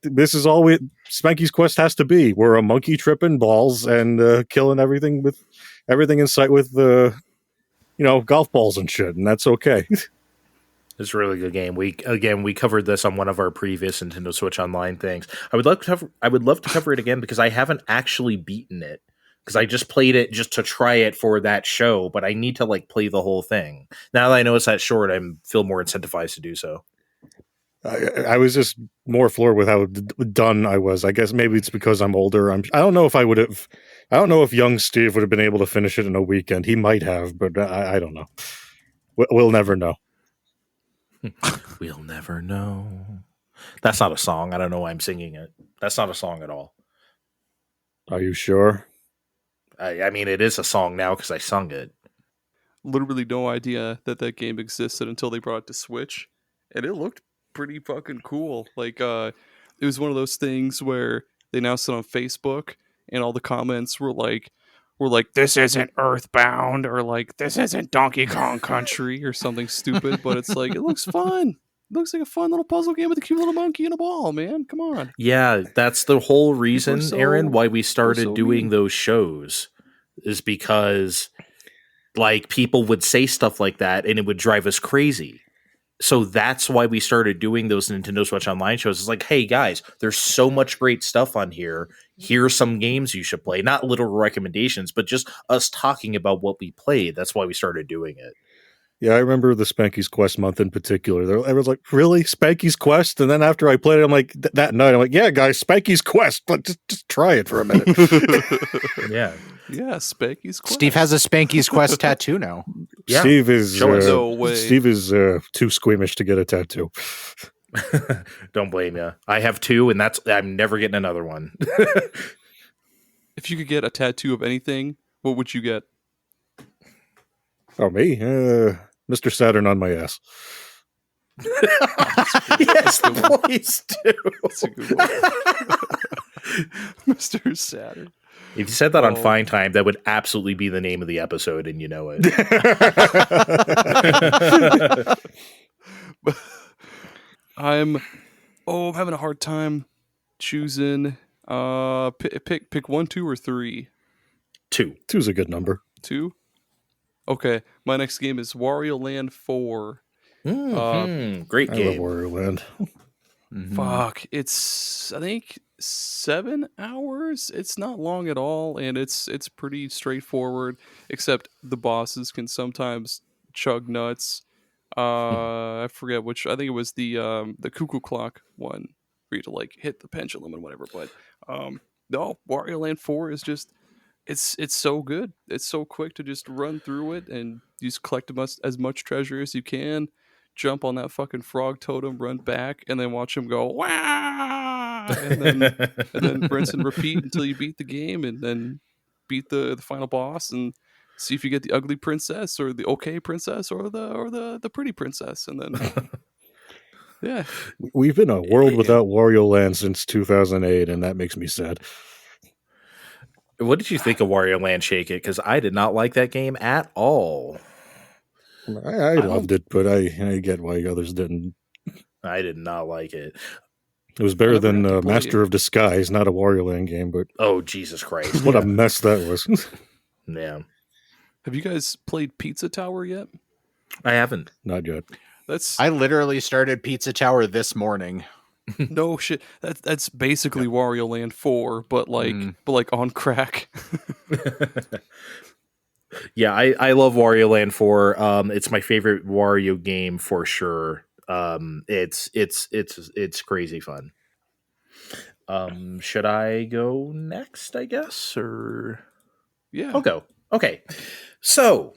S3: This is all Spanky's Quest has to be. We're a monkey tripping balls and killing everything in sight with golf balls and shit, and that's okay.
S2: It's a really good game. We covered this on one of our previous Nintendo Switch Online things. I would love to cover it again because I haven't actually beaten it, because I just played it just to try it for that show, but I need to like play the whole thing. Now that I know it's that short, I feel more incentivized to do so.
S3: I was just more floored with how done I was. I guess maybe it's because I'm older. I don't know if I would have. I don't know if young Steve would have been able to finish it in a weekend. He might have, but I don't know. We'll never know.
S2: We'll never know. That's not a song. I don't know why I'm singing it. That's not a song at all.
S3: Are you sure?
S2: I mean, it is a song now because I sung it.
S1: Literally no idea that game existed until they brought it to Switch, and it looked pretty fucking cool. Like, it was one of those things where they announced it on Facebook, and all the comments were like, "This isn't Earthbound," or like, "This isn't Donkey Kong Country," or something stupid. But it's like, it looks fun. It looks like a fun little puzzle game with a cute little monkey and a ball. Man, come on.
S2: Yeah, that's the whole reason,
S1: so-
S2: Aaron, why we
S1: we're
S2: started
S1: so
S2: doing
S1: mean.
S2: those shows, is because like people would say stuff like that and it would drive us crazy. So that's why we started doing those Nintendo Switch Online shows. It's like, hey guys, there's so much great stuff on here. Here's some games you should play. Not literal recommendations, but just us talking about what we played. That's why we started doing it.
S3: Yeah, I remember the Spanky's Quest month in particular. Everyone's like, "Really, Spanky's Quest?" And then after I played it, I'm like, that night, I'm like, "Yeah, guys, Spanky's Quest, but just try it for a minute."
S2: Yeah.
S1: Yeah, Spanky's Quest.
S4: Steve has a Spanky's Quest tattoo now.
S2: Yeah.
S3: Steve is
S2: Show us.
S1: No way.
S3: Steve is too squeamish to get a tattoo.
S2: Don't blame you. I have 2, and I'm never getting another one.
S1: If you could get a tattoo of anything, what would you get?
S3: Oh, me, Mr. Saturn on my ass.
S2: Yes, please do.
S1: That's a good one. Mr. Saturn.
S2: If you said that on
S1: Oh.
S2: Fine Time, that would absolutely be the name of the episode, and you know it.
S1: I'm having a hard time choosing. Pick 1, 2, or 3.
S2: 2.
S3: Two's a good number.
S1: 2. Okay, my next game is Wario Land 4.
S2: Great
S3: I love
S2: game.
S3: Wario Land.
S1: Fuck, it's I think 7 hours. It's not long at all, and it's pretty straightforward. Except the bosses can sometimes chug nuts. I forget which. I think it was the cuckoo clock one, for you to like hit the pendulum and whatever. But no, Wario Land 4 is just it's so good. It's so quick to just run through it and you just collect as much treasure as you can. Jump on that fucking frog totem, run back, and then watch him go wow, and then rinse and repeat until you beat the game, and then beat the final boss, and see if you get the ugly princess or the okay princess or the pretty princess, and then yeah,
S3: We've been a world without Wario Land since 2008, and that makes me sad.
S2: What did you think of Wario Land Shake It? Because I did not like that game at all.
S3: I loved it, but I get why others didn't.
S2: I did not like it.
S3: It was better
S1: never
S3: than
S1: got to play
S3: Master
S1: it.
S3: of Disguise, not a Wario Land game, but
S2: Oh, Jesus Christ.
S3: what a mess that was.
S2: Yeah.
S1: have you guys played Pizza Tower yet?
S2: I haven't.
S3: Not yet.
S1: That's
S4: I literally started Pizza Tower this morning.
S1: no shit. That's basically Wario Land 4, but like on crack.
S2: Yeah, I love Wario Land 4. It's my favorite Wario game for sure. It's crazy fun. Should I go next, I guess? Or
S1: Yeah.
S2: I'll go. Okay. So,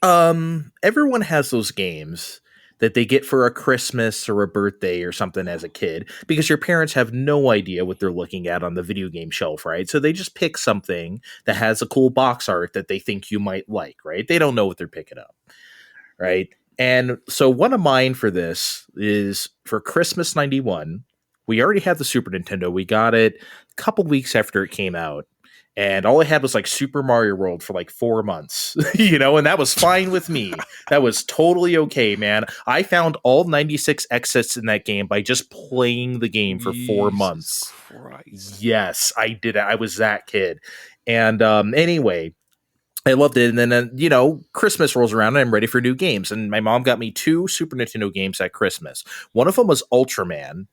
S2: everyone has those games that they get for a Christmas or a birthday or something as a kid because your parents have no idea what they're looking at on the video game shelf, right? So they just pick something that has a cool box art that they think you might like, right? They don't know what they're picking up, right? And so one of mine for this is for Christmas 91. We already had the Super Nintendo. We got it a couple weeks after it came out. And all I had was like Super Mario World for like 4 months, and that was fine with me. That was totally okay, man. I found all 96 exits in that game by just playing the game for 4 months.
S1: Christ.
S2: Yes, I did. I was that kid. And anyway, I loved it. And then, Christmas rolls around and I'm ready for new games. And my mom got me 2 Super Nintendo games at Christmas. One of them was Ultraman.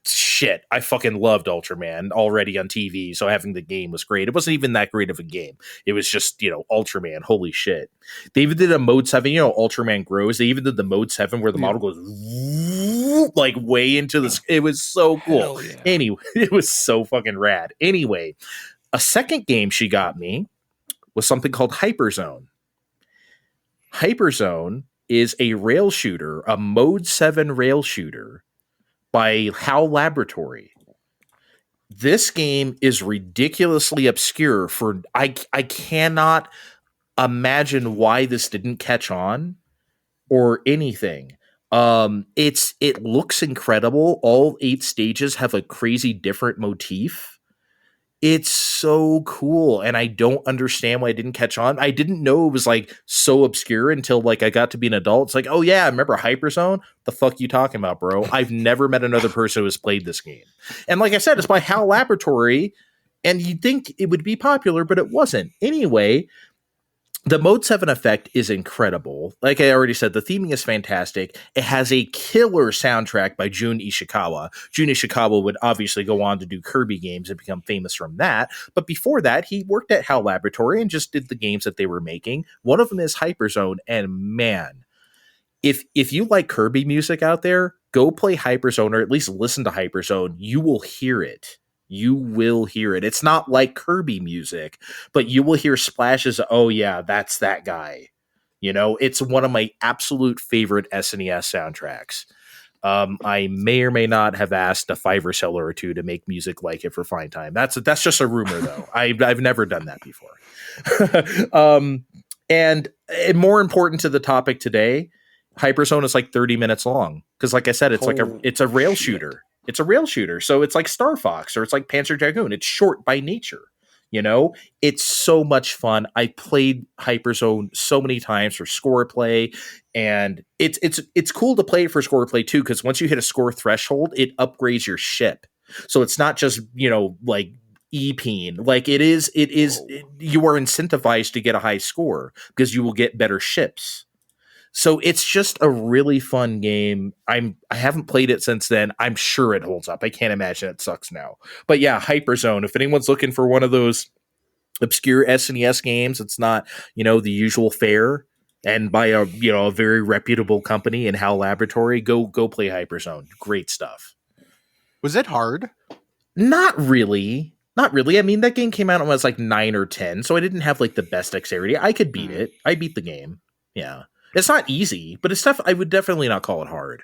S2: Shit, I fucking loved Ultraman already on TV. So having the game was great. It wasn't even that great of a game. It was just, Ultraman. Holy shit. They even did a Mode 7, Ultraman grows. They even did the Mode 7 where the model goes like way into this. It was so cool.
S1: Hell yeah.
S2: Anyway, it was so fucking rad. Anyway, a second game she got me was something called HyperZone. HyperZone is a rail shooter, a Mode 7 rail shooter by HAL Laboratory. This game is ridiculously obscure for I cannot imagine why this didn't catch on or anything. It looks incredible. All 8 stages have a crazy different motif. It's so cool, and I don't understand why I didn't catch on. I didn't know it was like so obscure until like I got to be an adult. It's like, oh yeah, remember HyperZone? The fuck you talking about, bro? I've never met another person who has played this game. And like I said, it's by HAL Laboratory, and you'd think it would be popular, but it wasn't. Anyway, the Mode 7 effect is incredible. Like I already said, the theming is fantastic. It has a killer soundtrack by Jun Ishikawa. Jun Ishikawa would obviously go on to do Kirby games and become famous from that. But before that, he worked at HAL Laboratory and just did the games that they were making. One of them is HyperZone. And man, if you like Kirby music out there, go play HyperZone or at least listen to HyperZone. You will hear it. You will hear it. It's not like Kirby music, but you will hear splashes of, oh yeah, that's that guy. You know, it's one of my absolute favorite SNES soundtracks. I may or may not have asked a fiver seller or two to make music like it for Fine Time. That's just a rumor though. I've never done that before. And more important to the topic today, HyperZone is like 30 minutes long. Because like I said, it's a rail shooter. It's a rail shooter. So it's like Star Fox or it's like Panzer Dragoon. It's short by nature. You know, it's so much fun. I played HyperZone so many times for score play, and it's cool to play it for score play too, because once you hit a score threshold, it upgrades your ship. So it's not just, you know, like E-peen. Like you are incentivized to get a high score because you will get better ships. So it's just a really fun game. I haven't played it since then. I'm sure it holds up. I can't imagine it sucks now. But yeah, HyperZone. If anyone's looking for one of those obscure SNES games, it's not, you know, the usual fare, and by a very reputable company in HAL Laboratory, go play HyperZone. Great stuff.
S4: Was it hard?
S2: Not really. Not really. I mean, that game came out when I was like 9 or 10, so I didn't have like the best dexterity. I could beat it. I beat the game. Yeah. It's not easy, but I would definitely not call it hard.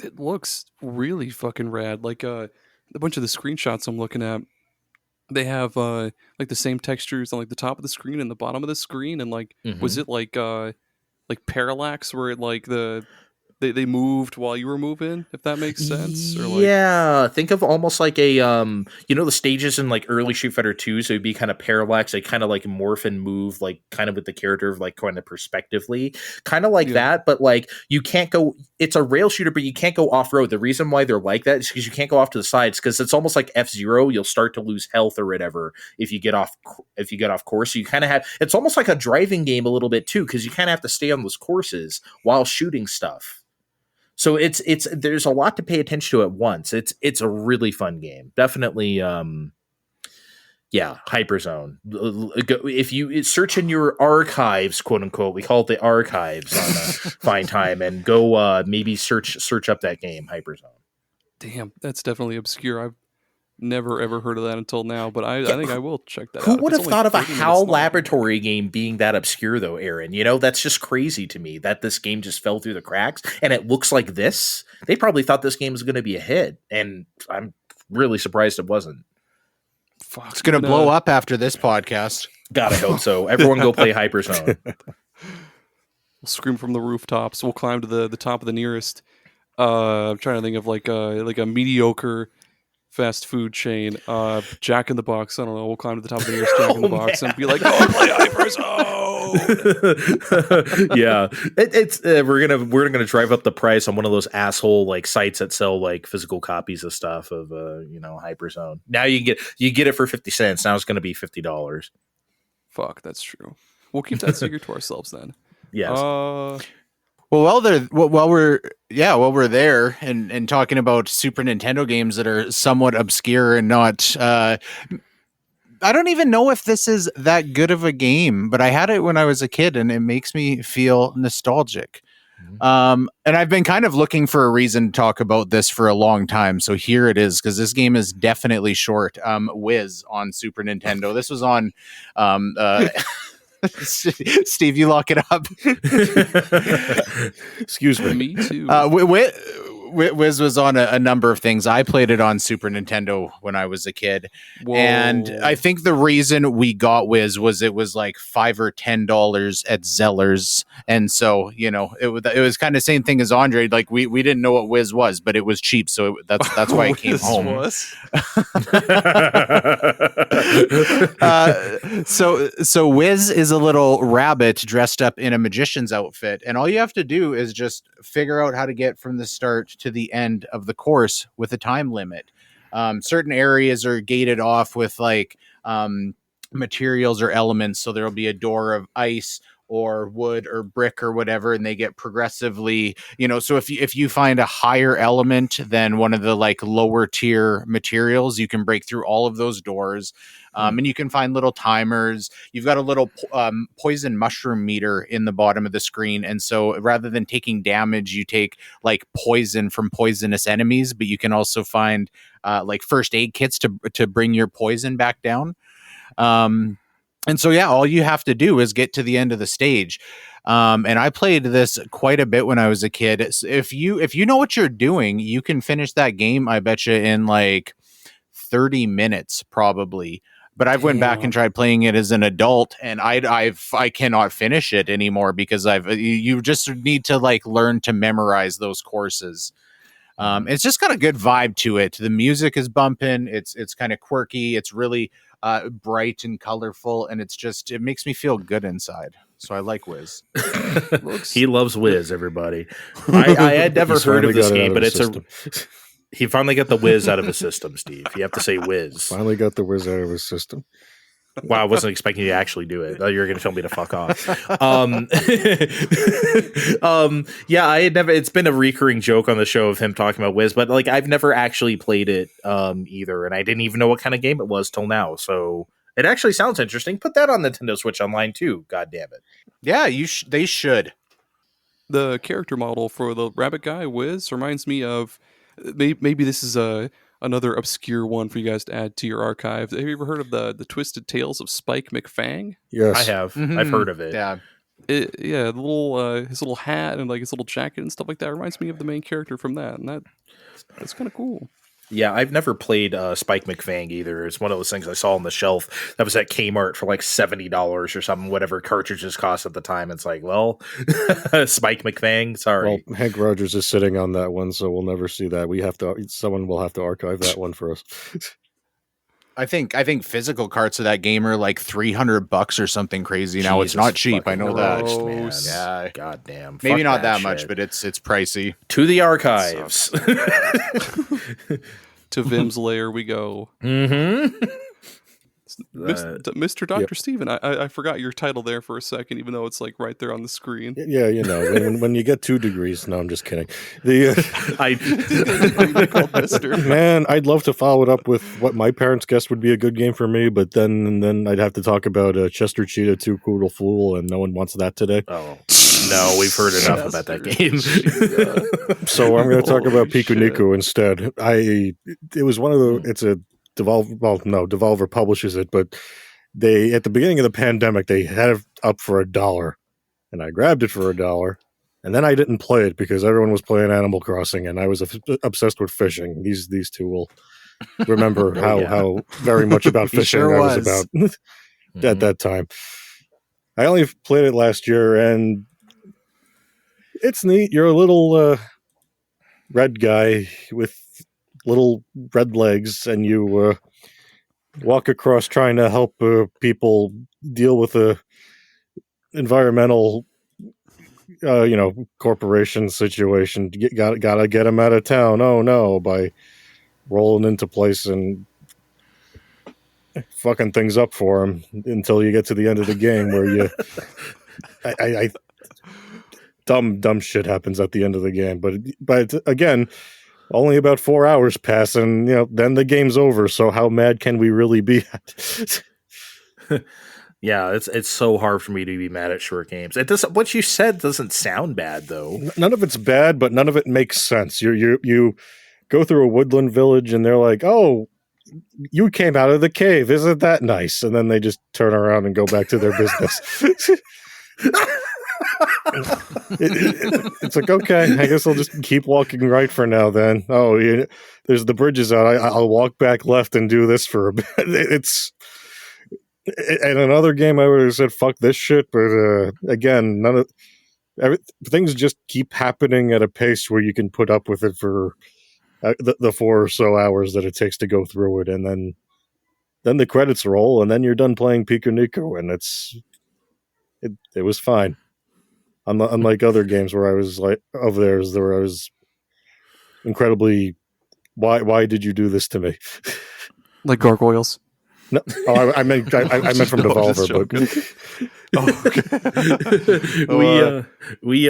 S1: It looks really fucking rad. Like a bunch of the screenshots I'm looking at, they have like the same textures on like the top of the screen and the bottom of the screen, and like was it like parallax where it like they moved while you were moving, if that makes sense? Or like,
S2: yeah, think of almost like a the stages in like early Street Fighter 2, so it'd be kind of parallax, they kind of like morph and move like kind of with the character of like kind of perspectively, kind of like that, but like you can't go, it's a rail shooter, but you can't go off-road. The reason why they're like that is because you can't go off to the sides, because it's almost like F-Zero. You'll start to lose health or whatever if you get off course. So you kind of have, it's almost like a driving game a little bit too, because you kind of have to stay on those courses while shooting stuff. So it's there's a lot to pay attention to at once. It's a really fun game. Definitely, HyperZone. If you search in your archives, quote unquote, we call it the archives on Fine Time, and go maybe search up that game, HyperZone.
S1: Damn, that's definitely obscure. I've never ever heard of that until now, but I think I will check that out.
S2: Who would have thought of a HAL Laboratory game being that obscure, though, Aaron? You know, that's just crazy to me that this game just fell through the cracks, and it looks like this. They probably thought this game was going to be a hit, and I'm really surprised it wasn't.
S4: Fuck, it's going to blow up after this podcast.
S2: God, I hope so. Everyone go play HyperZone.
S1: We'll scream from the rooftops. We'll climb to the top of the nearest. I'm trying to think of like a mediocre fast food chain, Jack in the Box. I don't know. We'll climb to the top of the nearest Jack in the Box and be like, "Go play HyperZone."
S2: Yeah, it's we're gonna drive up the price on one of those asshole like sites that sell like physical copies of stuff of HyperZone. Now you get it for 50 cents. Now it's gonna be $50.
S1: Fuck, that's true. We'll keep that secret to ourselves then.
S2: Yes.
S4: While we're there and talking about Super Nintendo games that are somewhat obscure and not, I don't even know if this is that good of a game, but I had it when I was a kid and it makes me feel nostalgic. And I've been kind of looking for a reason to talk about this for a long time. So here it is, because this game is definitely short. Whizz on Super Nintendo. This was on Steve, you lock it up.
S3: Excuse me.
S1: Me too.
S4: Whizz was on a number of things. I played it on Super Nintendo when I was a kid.
S1: Whoa.
S4: And I think the reason we got Whizz was it was like $5 or $10 at Zeller's. And so, you know, it was kind of same thing as Andre. Like we didn't know what Whizz was, but it was cheap. So that's why it came home. So Whizz is a little rabbit dressed up in a magician's outfit. And all you have to do is just figure out how to get from the start to the end of the course with a time limit. Certain areas are gated off with like materials or elements. So there'll be a door of ice or wood or brick or whatever, and they get progressively, you know, so if you find a higher element than one of the like lower tier materials, you can break through all of those doors. And you can find little timers. You've got a little poison mushroom meter in the bottom of the screen. And so rather than taking damage, you take like poison from poisonous enemies, but you can also find like first aid kits to bring your poison back down. And so, yeah, all you have to do is get to the end of the stage. And I played this quite a bit when I was a kid. If you know what you're doing, you can finish that game, I bet you, in like 30 minutes probably. But I've went back and tried playing it as an adult, and I cannot finish it anymore because you just need to like learn to memorize those courses. It's just got a good vibe to it. The music is bumping. It's kind of quirky. It's really bright and colorful, and it makes me feel good inside. So I like Whizz.
S2: He loves Whizz, everybody. I had never heard of this game, but he finally got the Whizz out of his system, Steve. You have to say Whizz.
S3: Finally got the Whizz out of his system.
S2: Wow, I wasn't expecting you to actually do it. You were going to tell me to fuck off. Yeah, I had never. It's been a recurring joke on the show of him talking about Whizz, but like I've never actually played it either, and I didn't even know what kind of game it was till now. So it actually sounds interesting. Put that on Nintendo Switch Online too. God damn it!
S4: Yeah, they should.
S1: The character model for the rabbit guy, Whizz, reminds me of maybe this is another obscure one for you guys to add to your archive. Have you ever heard of the Twisted Tales of Spike McFang?
S3: Yes,
S2: I have. Mm-hmm. I've heard of it.
S4: Yeah.
S1: The little his little hat and like his little jacket and stuff like that reminds me of the main character from that, and that's kind of cool.
S2: Yeah, I've never played Spike McFang either. It's one of those things I saw on the shelf that was at Kmart for like $70 or something, whatever cartridges cost at the time. It's like, well, Spike McFang, sorry.
S3: Well, Hank Rogers is sitting on that one, so we'll never see that. Someone will have to archive that one for us.
S4: I think physical carts of that game are like $300 or something crazy now. It's not cheap. I know that.
S2: Man.
S4: Yeah,
S2: goddamn.
S4: Maybe not that
S2: shit.
S4: much, but it's pricey.
S2: To the archives.
S1: To Vim's lair we go.
S2: Mm-hmm.
S1: Mr. Dr. Steven, I forgot your title there for a second, even though it's like right there on the screen.
S3: Yeah, you know, when you get 2 degrees. No, I'm just kidding. Man, I'd love to follow it up with what my parents guessed would be a good game for me, but then I'd have to talk about Chester Cheetah 2 Coodle Fool, and no one wants that today.
S2: Oh. No, we've heard enough about that game.
S3: So I'm going to talk about Pikuniku instead. It was one of the. It's a Devolver. Well, no, Devolver publishes it, but they at the beginning of the pandemic they had it up for $1, and I grabbed it for $1, and then I didn't play it because everyone was playing Animal Crossing, and I was obsessed with fishing. These two will remember how very much about fishing I was about at that time. I only played it last year, and it's neat. You're a little red guy with little red legs, and you walk across trying to help people deal with a environmental, corporation situation. Gotta get them out of town. Oh no! By rolling into place and fucking things up for them until you get to the end of the game where you, dumb shit happens at the end of the game. But again. Only about 4 hours pass, and then the game's over. So how mad can we really be?
S2: Yeah, it's so hard for me to be mad at short games. It doesn't. What you said doesn't sound bad though.
S3: None of it's bad, but none of it makes sense. You go through a woodland village, and they're like, "Oh, you came out of the cave. Isn't that nice?" And then they just turn around and go back to their business. It's like, okay, I guess I'll just keep walking right for now then. Oh, yeah, there's the bridges out. I'll walk back left and do this for a bit. It's in another game I would have said fuck this shit, but again, things just keep happening at a pace where you can put up with it for the 4 or so hours that it takes to go through it, and then the credits roll, and then you're done playing Pikuniku, and it was fine. Unlike other games where I was like of theirs, where I was incredibly, why did you do this to me?
S1: Like gargoyles.
S3: No, I meant from Devolver,
S2: but we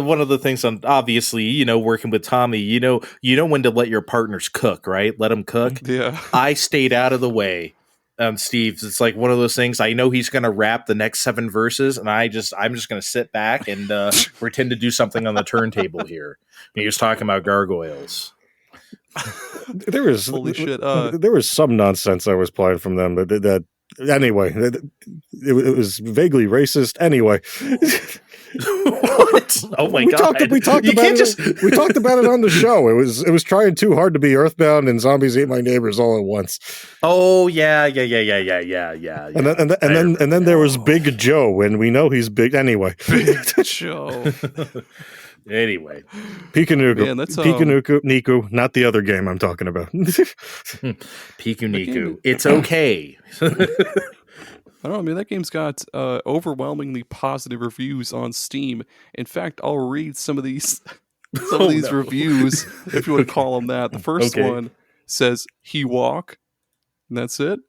S2: one of the things on obviously working with Tommy, you know when to let your partners cook, right? Let them cook.
S1: Yeah,
S2: I stayed out of the way. Steve, it's like one of those things. I know he's going to rap the next 7 verses, and I'm just going to sit back and pretend to do something on the turntable here. He was talking about gargoyles.
S3: There was
S1: holy shit.
S3: There was some nonsense I was playing from them, but that anyway, it was vaguely racist. Anyway,
S2: what? Oh my god!
S3: We talked about it on the show. It was trying too hard to be Earthbound and Zombies Ate My Neighbors all at once.
S2: Oh yeah. And
S3: then there was Big Joe, and we know he's big anyway.
S1: Big Joe.
S2: Anyway,
S3: Pikuniku, not the other game I'm talking about.
S2: Pikuniku, it's okay.
S1: I don't know. I mean, that game's got overwhelmingly positive reviews on Steam. In fact, I'll read some of these reviews, if you want to call them that. The first one says he walk, and that's it.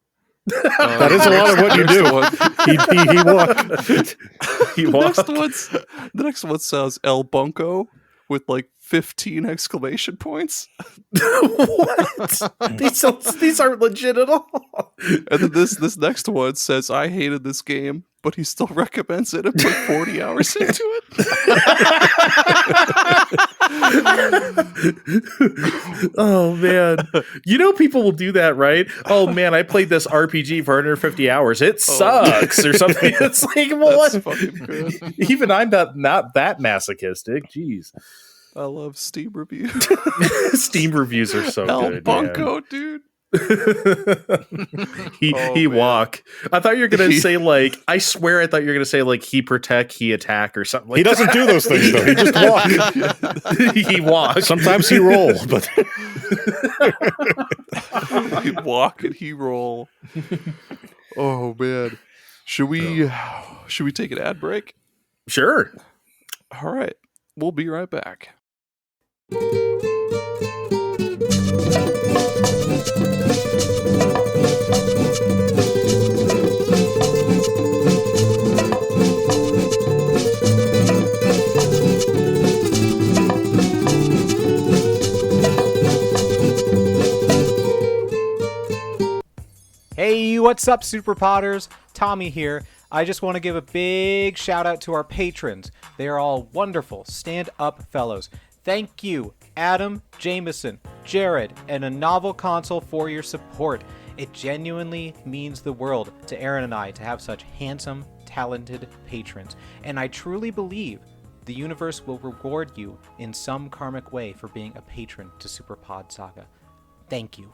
S3: That is a lot of what you do.
S2: He walked.
S1: The next one says El Bunko with like 15 exclamation points.
S2: What? These aren't legit at all.
S1: And then this next one says I hated this game, but he still recommends it and put 40 hours into it.
S2: Oh man, people will do that, right? Oh man, I played this RPG for 150 hours. It sucks or something. It's like, well, what?
S1: Fucking good.
S2: Even I'm not that masochistic. Jeez,
S1: I love Steam reviews.
S2: Steam reviews are so
S1: El
S2: good.
S1: Bunko, dude.
S2: he walk. I thought you were gonna say like. I swear, I thought you were gonna say like he protect, he attack, or something. Like
S3: he doesn't do those things though. He just walks.
S2: He walks.
S3: Sometimes he roll, but
S1: he walk and he roll. Oh man, should we take an ad break?
S2: Sure.
S1: All right, we'll be right back.
S5: Hey, what's up, Super Potters? Tommy here. I just want to give a big shout out to our patrons. They are all wonderful, stand-up fellows. Thank you, Adam, Jameson, Jared, and a novel console for your support. It genuinely means the world to Aaron and I to have such handsome, talented patrons. And I truly believe the universe will reward you in some karmic way for being a patron to Super Pod Saga. Thank you.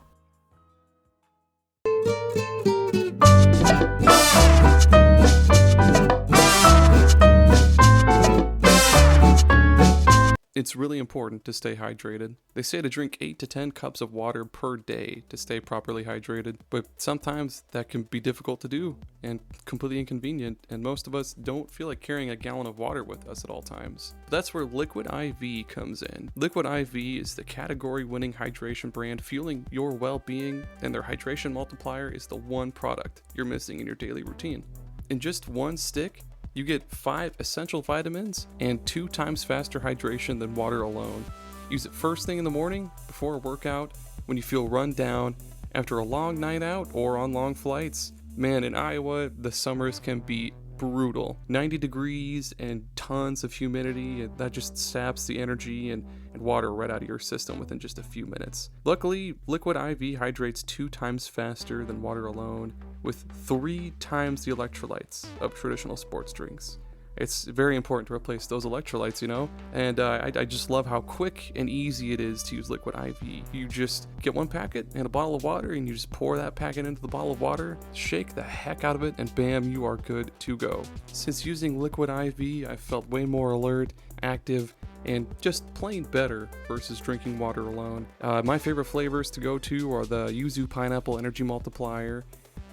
S1: It's really important to stay hydrated. They say to drink 8 to 10 cups of water per day to stay properly hydrated, but sometimes that can be difficult to do and completely inconvenient, and most of us don't feel like carrying a gallon of water with us at all times. But that's where Liquid IV comes in. Liquid IV is the category-winning hydration brand fueling your well-being, and their hydration multiplier is the one product you're missing in your daily routine. In just one stick, you get 5 essential vitamins and 2 times faster hydration than water alone. Use it first thing in the morning, before a workout, when you feel run down, after a long night out, or on long flights. Man, in Iowa, the summers can be brutal. 90 degrees and tons of humidity, and that just saps the energy and water right out of your system within just a few minutes. Luckily, Liquid IV hydrates 2 times faster than water alone, with 3 times the electrolytes of traditional sports drinks. It's very important to replace those electrolytes, you know? And I just love how quick and easy it is to use Liquid IV. You just get 1 packet and a bottle of water, and you just pour that packet into the bottle of water, shake the heck out of it, and bam, you are good to go. Since using Liquid IV, I felt way more alert, active, and just plain better versus drinking water alone. My favorite flavors to go to are the Yuzu Pineapple Energy Multiplier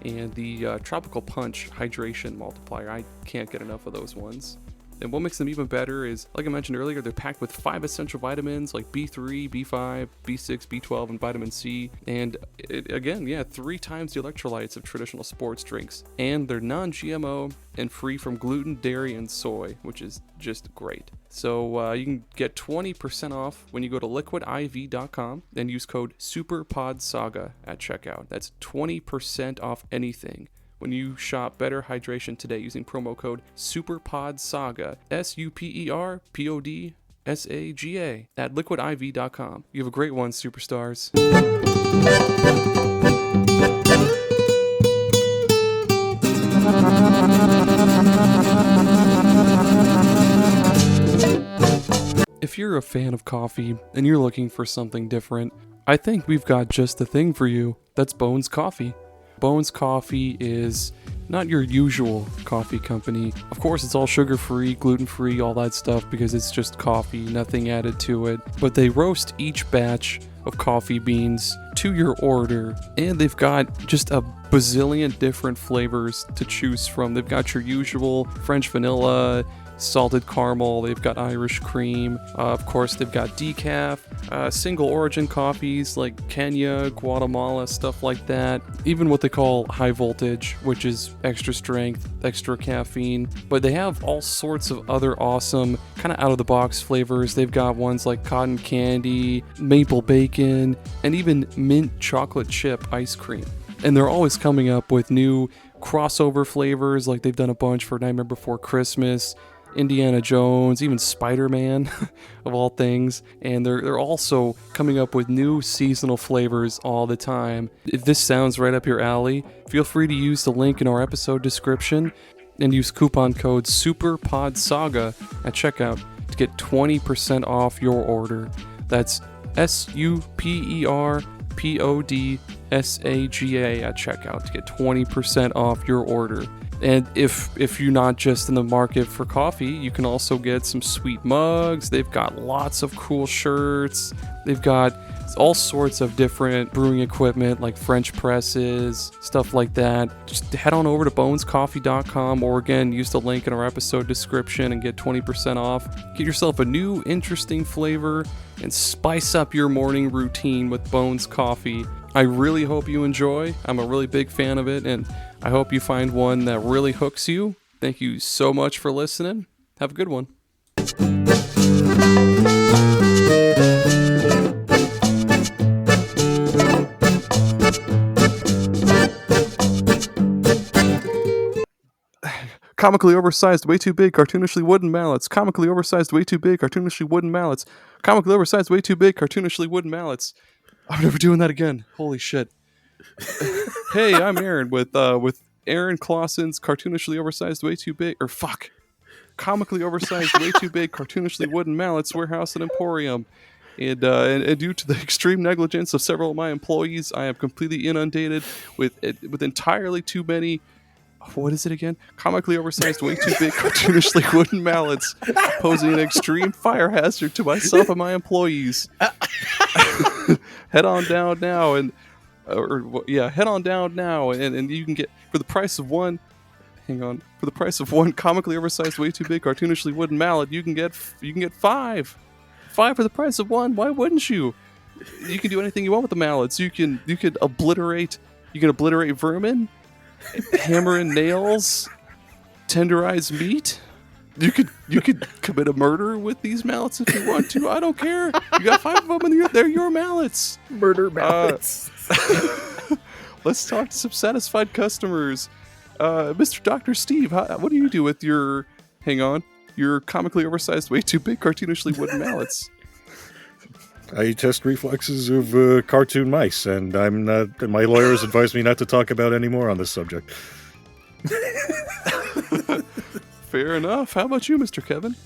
S1: and the Tropical Punch Hydration Multiplier. I can't get enough of those ones. And what makes them even better is, like I mentioned earlier, they're packed with 5 essential vitamins like B3, B5, B6, B12, and vitamin C. And again, 3 times the electrolytes of traditional sports drinks. And they're non-GMO and free from gluten, dairy, and soy, which is just great. So you can get 20% off when you go to liquidiv.com and use code SUPERPODSAGA at checkout. That's 20% off anything when you shop Better Hydration today using promo code SUPERPODSAGA, SUPERPODSAGA at liquidiv.com. You have a great one, superstars. If you're a fan of coffee and you're looking for something different, I think we've got just the thing for you. That's Bones Coffee. Bones Coffee is not your usual coffee company. Of course, it's all sugar-free, gluten-free, all that stuff, because it's just coffee, nothing added to it. But they roast each batch of coffee beans to your order, and they've got just a bazillion different flavors to choose from. They've got your usual French vanilla, salted caramel, they've got Irish cream, of course they've got decaf, single origin coffees like Kenya, Guatemala, stuff like that, even what they call high voltage, which is extra strength, extra caffeine. But they have all sorts of other awesome kind of out of the box flavors. They've got ones like cotton candy, maple bacon, and even mint chocolate chip ice cream. And they're always coming up with new crossover flavors, like they've done a bunch for Nightmare Before Christmas, Indiana Jones, even Spider-Man, of all things. And they're also coming up with new seasonal flavors all the time. If this sounds right up your alley, feel free to use the link in our episode description and use coupon code SUPERPODSAGA at checkout to get 20% off your order. That's SUPERPODSAGA at checkout to get 20% off your order. And if you're not just in the market for coffee, you can also get some sweet mugs. They've got lots of cool shirts. They've got all sorts of different brewing equipment like French presses, stuff like that. Just head on over to bonescoffee.com, or again, use the link in our episode description and get 20% off. Get yourself a new interesting flavor and spice up your morning routine with Bones Coffee. I really hope you enjoy. I'm a really big fan of it, and I hope you find one that really hooks you. Thank you so much for listening. Have a good one. Comically oversized, way too big, cartoonishly wooden mallets. Comically oversized, way too big, cartoonishly wooden mallets. Comically oversized, way too big, cartoonishly wooden mallets. I'm never doing that again. Holy shit. Hey, I'm Aaron with Aaron Clausen's cartoonishly oversized, way too big, comically oversized, way too big, cartoonishly wooden mallets warehouse and emporium. And due to the extreme negligence of several of my employees, I am completely inundated with entirely too many. What is it again? Comically oversized, way too big, cartoonishly wooden mallets, posing an extreme fire hazard to myself and my employees. Head on down now, and you can get, for the price of one comically oversized, way too big, cartoonishly wooden mallet, you can get 5 for the price of one. Why wouldn't you? You can do anything you want with the mallets. You can obliterate vermin, hammer in nails, tenderize meat. You could commit a murder with these mallets if you want to. I don't care. You got 5 of them, and they're your mallets.
S2: Murder mallets.
S1: Let's talk to some satisfied customers. Mr. Dr. Steve, what do you do with your, hang on, your comically oversized, way too big, cartoonishly wooden mallets?
S3: I test reflexes of cartoon mice, and I'm not. My lawyers advised me not to talk about any more on this subject.
S1: Fair enough. How about you, Mr. Kevin?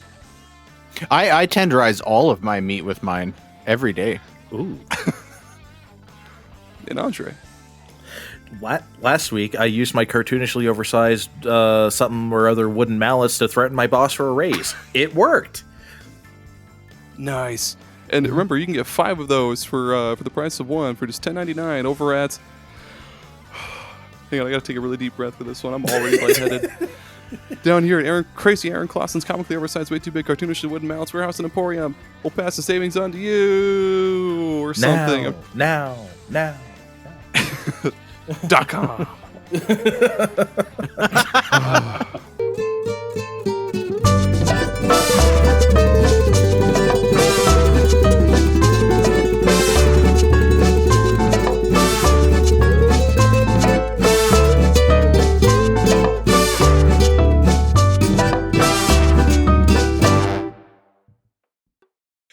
S4: I tenderize all of my meat with mine every day.
S2: Ooh.
S1: And Andre?
S2: Last week, I used my cartoonishly oversized something or other wooden mallets to threaten my boss for a raise. It worked.
S1: Nice. And remember, you can get 5 of those for the price of 1 for just $10.99 over at... Hang on, I gotta take a really deep breath for this one. I'm already lightheaded. Down here at Crazy Aaron Clausen's comically oversized, way too big, cartoonishly wooden mallets warehouse and emporium. We'll pass the savings on to you or something.
S2: Now.
S1: .com.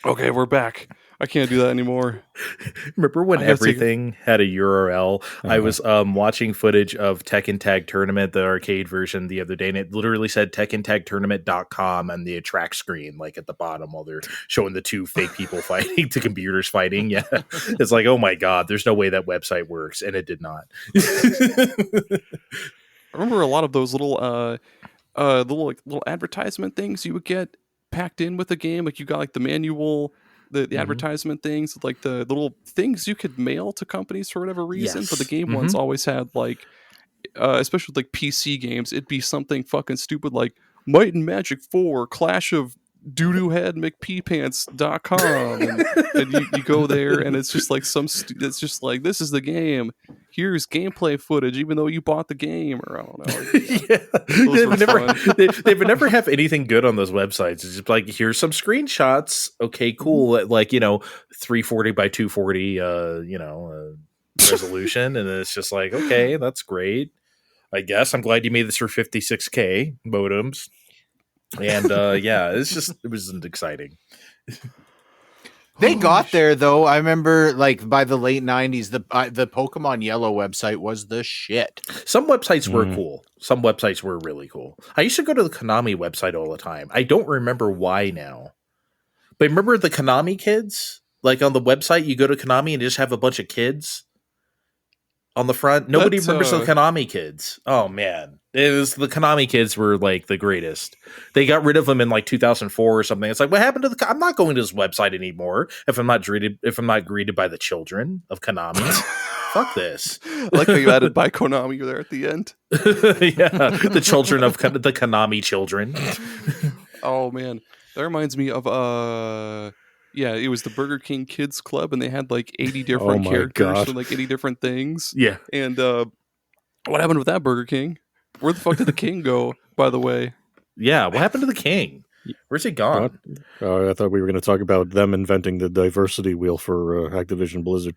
S1: Okay, we're back. I can't do that anymore.
S2: Remember when everything had a URL? I was watching footage of Tekken Tag Tournament, the arcade version, the other day, and it literally said TekkenTagTournament.com on the attract screen, like at the bottom, while they're showing the 2 fake people fighting, the computers fighting. Yeah, it's like, oh my god, there's no way that website works, and it did not.
S1: I remember a lot of those little advertisement things you would get packed in with the game. Like you got like the manual, the advertisement things, like the little things you could mail to companies for whatever reason.
S2: Yes.
S1: But the game ones always had like, especially with like PC games, it'd be something fucking stupid like Might and Magic 4 Clash of Doodoo Head McPeepants.com and you go there and it's just like it's just like, this is the game, here's gameplay footage even though you bought the game, or I don't know.
S2: They would never have anything good on those websites. It's just like, here's some screenshots, okay, cool, like 340 by 240 resolution, and it's just like, okay, that's great, I guess. I'm glad you made this for 56k modems. And it wasn't exciting.
S4: They got there though. I remember, like by the late '90s, the Pokemon Yellow website was the shit.
S2: Some websites were cool. Some websites were really cool. I used to go to the Konami website all the time. I don't remember why now, but remember the Konami kids? Like on the website, you go to Konami and just have a bunch of kids on the front. Nobody remembers the Konami kids. Oh man. It was the Konami kids were like the greatest. They got rid of them in like 2004 or something. It's like, what happened to I'm not going to this website anymore if I'm not greeted by the children of Konami. Fuck this.
S1: I like how you added by Konami there at the end.
S2: Yeah, the children of the Konami children.
S1: Oh man, that reminds me of it was the Burger King Kids Club, and they had like 80 different characters and like 80 different things.
S2: Yeah.
S1: And what happened with that Burger King? Where the fuck did the king go, by the way?
S2: Yeah, what happened to the king? Where's he gone?
S3: I thought we were going to talk about them inventing the diversity wheel for Activision Blizzard.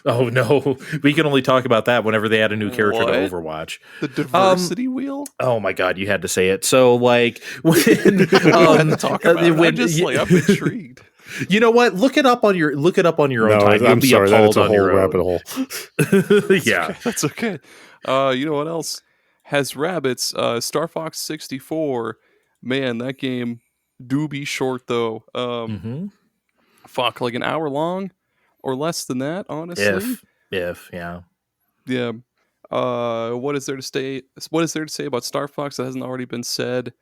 S2: Oh no, we can only talk about that whenever they add a new character to Overwatch.
S1: The diversity wheel?
S2: Oh my god, you had to say it. So like when
S1: I'm intrigued.
S2: You know what? Look it up on your own time.
S3: I'm sorry, that's a whole rabbit hole.
S2: Yeah,
S1: that's okay. You know what else has rabbits? Star Fox 64. Man, that game do be short though. Fuck, like an hour long or less than that, honestly.
S2: If yeah.
S1: What is there to say about Star Fox that hasn't already been said,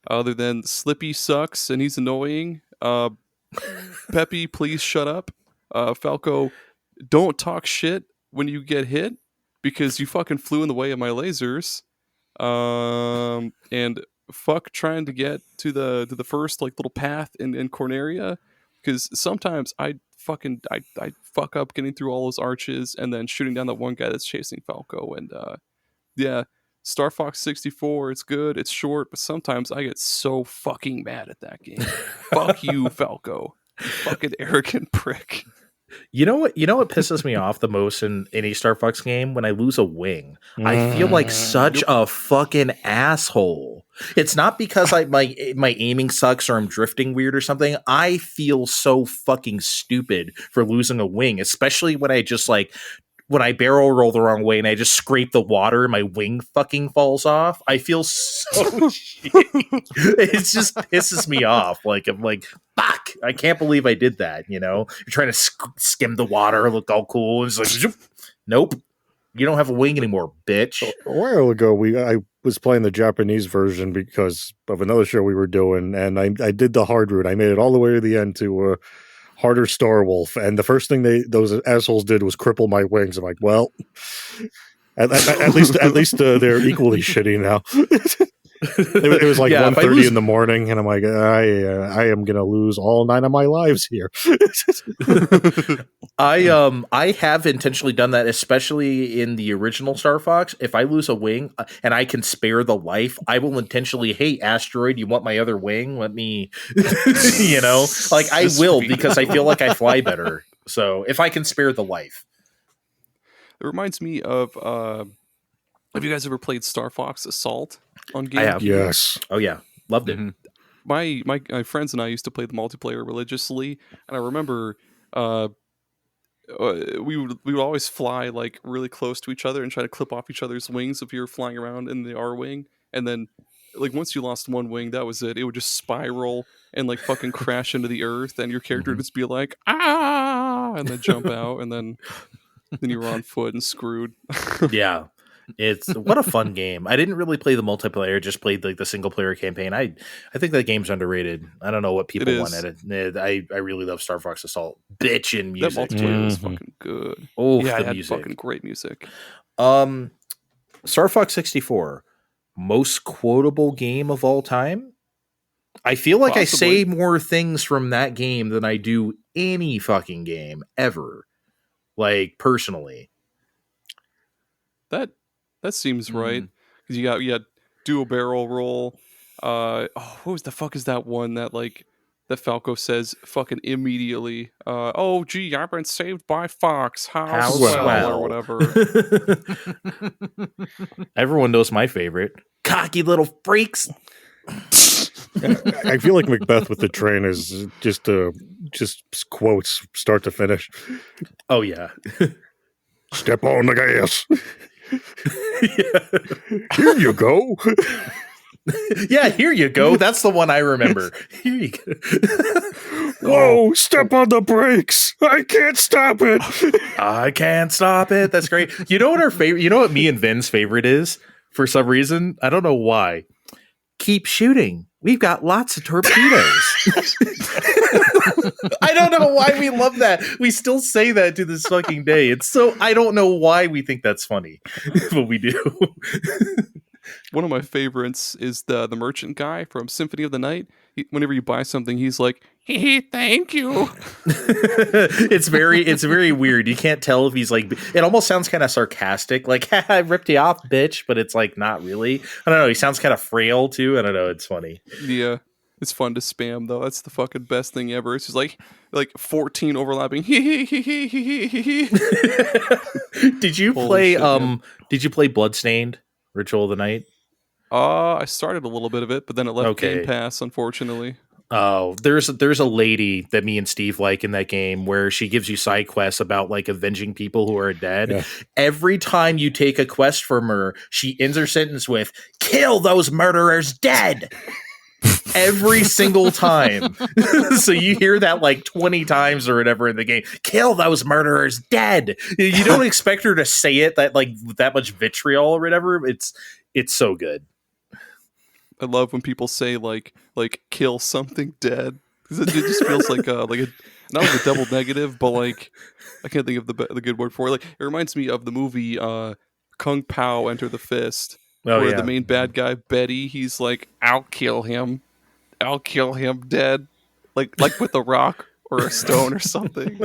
S1: other than Slippy sucks and he's annoying? Peppy, please shut up. Falco, don't talk shit when you get hit because you fucking flew in the way of my lasers. And fuck trying to get to the first like little path in Corneria, because sometimes I fuck up getting through all those arches and then shooting down that one guy that's chasing Falco. And Star Fox 64, it's good, it's short, but sometimes I get so fucking mad at that game. Fuck you, Falco. You fucking arrogant prick.
S2: You know what? You know what pisses me off the most in any Star Fox game? When I lose a wing, I feel like such a fucking asshole. It's not because my aiming sucks or I'm drifting weird or something. I feel so fucking stupid for losing a wing, especially when I just when I barrel roll the wrong way and I just scrape the water and my wing fucking falls off. I feel so shitty. It just pisses me off. I'm like, fuck, I can't believe I did that. You're trying to skim the water, look all cool. And it's like, zoop. Nope, you don't have a wing anymore, bitch.
S3: A while ago, I was playing the Japanese version because of another show we were doing, and I did the hard route. I made it all the way to the end to harder Star Wolf, and the first thing those assholes did was cripple my wings. I'm like, well, at least they're equally shitty now. It was like 1:30 in the morning, and I'm like, I am gonna lose all 9 of my lives here.
S2: I have intentionally done that, especially in the original Star Fox. If I lose a wing and I can spare the life, I will intentionally, hey, asteroid, you want my other wing? Let me, I will, because I feel like I fly better. So if I can spare the life.
S1: It reminds me of, have you guys ever played Star Fox Assault on GameCube?
S2: I have.
S3: Yes.
S2: Oh yeah. Loved it.
S1: Mm-hmm. My friends and I used to play the multiplayer religiously, and I remember we would always fly like really close to each other and try to clip off each other's wings if you were flying around in the R wing, and then like once you lost one wing, that was it. It would just spiral and like fucking crash into the earth, and your character would just be like and then jump out, and then you were on foot and screwed.
S2: Yeah. It's what a fun game. I didn't really play the multiplayer, just played like the single player campaign. I think that game's underrated. I don't know what people want at it. I really love Star Fox Assault. Bitchin' music.
S1: That multiplayer was fucking good.
S2: Oh,
S1: yeah,
S2: the
S1: it
S2: music.
S1: had fucking great music.
S2: Star Fox 64, most quotable game of all time. I feel like
S1: Possibly.
S2: I say more things from that game than I do any fucking game ever. Like personally.
S1: That seems right, because you got dual barrel roll. What was the fuck is that one that like that Falco says fucking immediately? Oh gee, I've been saved by Fox. How swell or whatever.
S2: Everyone knows my favorite. Cocky little freaks.
S3: I feel like Macbeth with the train is just quotes start to finish.
S2: Oh yeah.
S3: Step on the gas. Here you go.
S2: Yeah, here you go. That's the one I remember. Here you go.
S3: Whoa, step on the brakes. I can't stop it.
S2: I can't stop it. That's great. You know what me and Vin's favorite is? For some reason, I don't know why. Keep shooting. We've got lots of torpedoes. I don't know why we love that. We still say that to this fucking day. It's so, I don't know why we think that's funny, but we do.
S1: One of my favorites is the merchant guy from Symphony of the Night. Whenever you buy something, he's like, "Hey, thank you."
S2: It's very weird. You can't tell if he's like. It almost sounds kind of sarcastic, like "I ripped you off, bitch," but it's like not really. I don't know. He sounds kind of frail too. I don't know. It's funny.
S1: Yeah, it's fun to spam though. That's the fucking best thing ever. It's just like 14 overlapping.
S2: Did you play?
S1: Shit,
S2: did you play Bloodstained? Ritual of the Night?
S1: I started a little bit of it, but then it left
S2: Okay.
S1: Game Pass, unfortunately.
S2: Oh, there's a lady that me and Steve like in that game where she gives you side quests about like avenging people who are dead.
S3: Yeah.
S2: Every time you take a quest from her, she ends her sentence with "Kill those murderers dead." Every single time. So you hear that like 20 times or whatever in the game. Kill those murderers dead. You don't expect her to say it that like with that much vitriol or whatever. It's so good.
S1: I love when people say like kill something dead, because it just feels like a not like a double negative, but like I can't think of the good word for it. Like it reminds me of the movie Kung Pao Enter the Fist, where the main bad guy Betty, he's like, I'll kill him dead, like with a rock or a stone or something.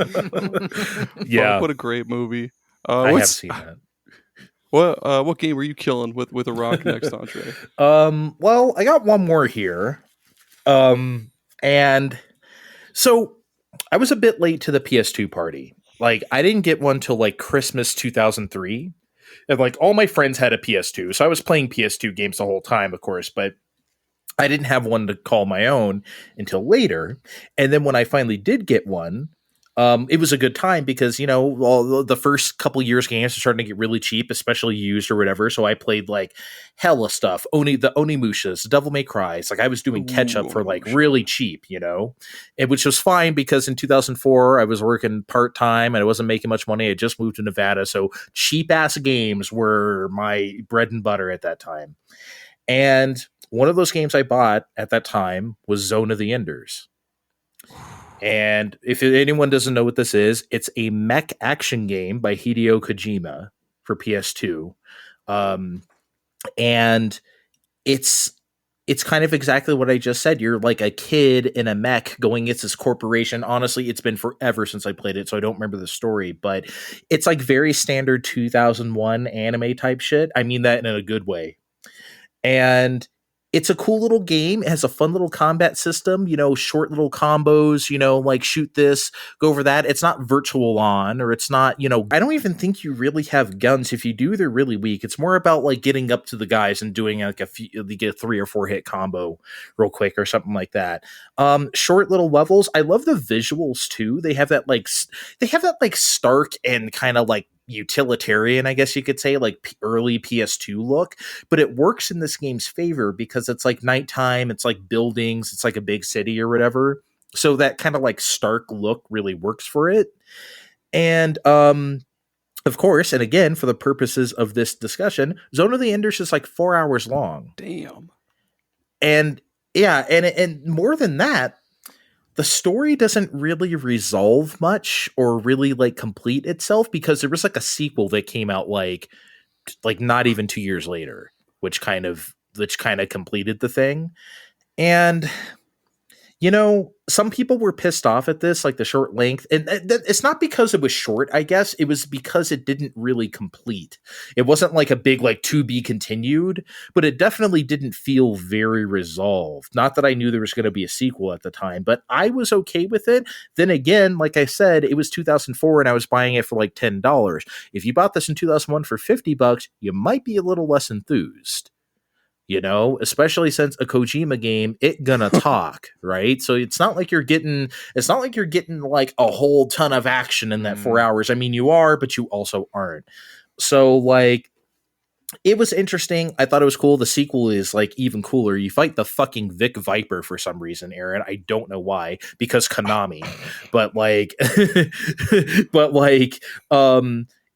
S2: Yeah,
S1: what a great movie.
S2: I have seen that.
S1: What game were you killing with a rock next, Andre?
S2: Well, I got one more here. And so I was a bit late to the PS2 party. Like, I didn't get one till like Christmas 2003. And like all my friends had a PS2. So I was playing PS2 games the whole time, of course, but I didn't have one to call my own until later. And then when I finally did get one, it was a good time because, you know, all the first couple years games are starting to get really cheap, especially used or whatever. So I played like hella stuff, the Onimushas, Devil May Cries. Like I was doing catch up for like really cheap, you know, and which was fine because in 2004 I was working part time and I wasn't making much money. I just moved to Nevada, so cheap ass games were my bread and butter at that time. And one of those games I bought at that time was Zone of the Enders. And if anyone doesn't know what this is, it's a mech action game by Hideo Kojima for PS2. And it's kind of exactly what I just said. You're like a kid in a mech going against this corporation. Honestly, it's been forever since I played it, so I don't remember the story, but it's like very standard 2001 anime type shit. I mean that in a good way. And it's a cool little game. It has a fun little combat system, you know, short little combos, you know, like shoot this, go over that. It's not virtual on, or it's not, you know, I don't even think you really have guns. If you do, they're really weak. It's more about like getting up to the guys and doing like you get a 3 or 4 hit combo real quick or something like that. Short little levels. I love the visuals too. They have that like stark and kind of like utilitarian, I guess you could say, like early PS2 look, but it works in this game's favor because it's like nighttime, it's like buildings, it's like a big city or whatever. So that kind of like stark look really works for it. And of course, and again, for the purposes of this discussion, Zone of the Enders is like 4 hours long.
S1: Damn.
S2: And yeah, and more than that, the story doesn't really resolve much or really like complete itself because there was like a sequel that came out like not even 2 years later, which kind of completed the thing. And you know, some people were pissed off at this, like the short length. And it's not because it was short, I guess. It was because it didn't really complete. It wasn't like a big, like, to be continued, but it definitely didn't feel very resolved. Not that I knew there was going to be a sequel at the time, but I was okay with it. Then again, like I said, it was 2004 and I was buying it for like $10. If you bought this in 2001 for $50, you might be a little less enthused. You know, especially since a Kojima game, it gonna talk, right? So it's not like you're getting like a whole ton of action in that 4 hours. I mean, you are, but you also aren't. So like, it was interesting. I thought it was cool. The sequel is like even cooler. You fight the fucking Vic Viper for some reason, Aaron. I don't know why, because Konami.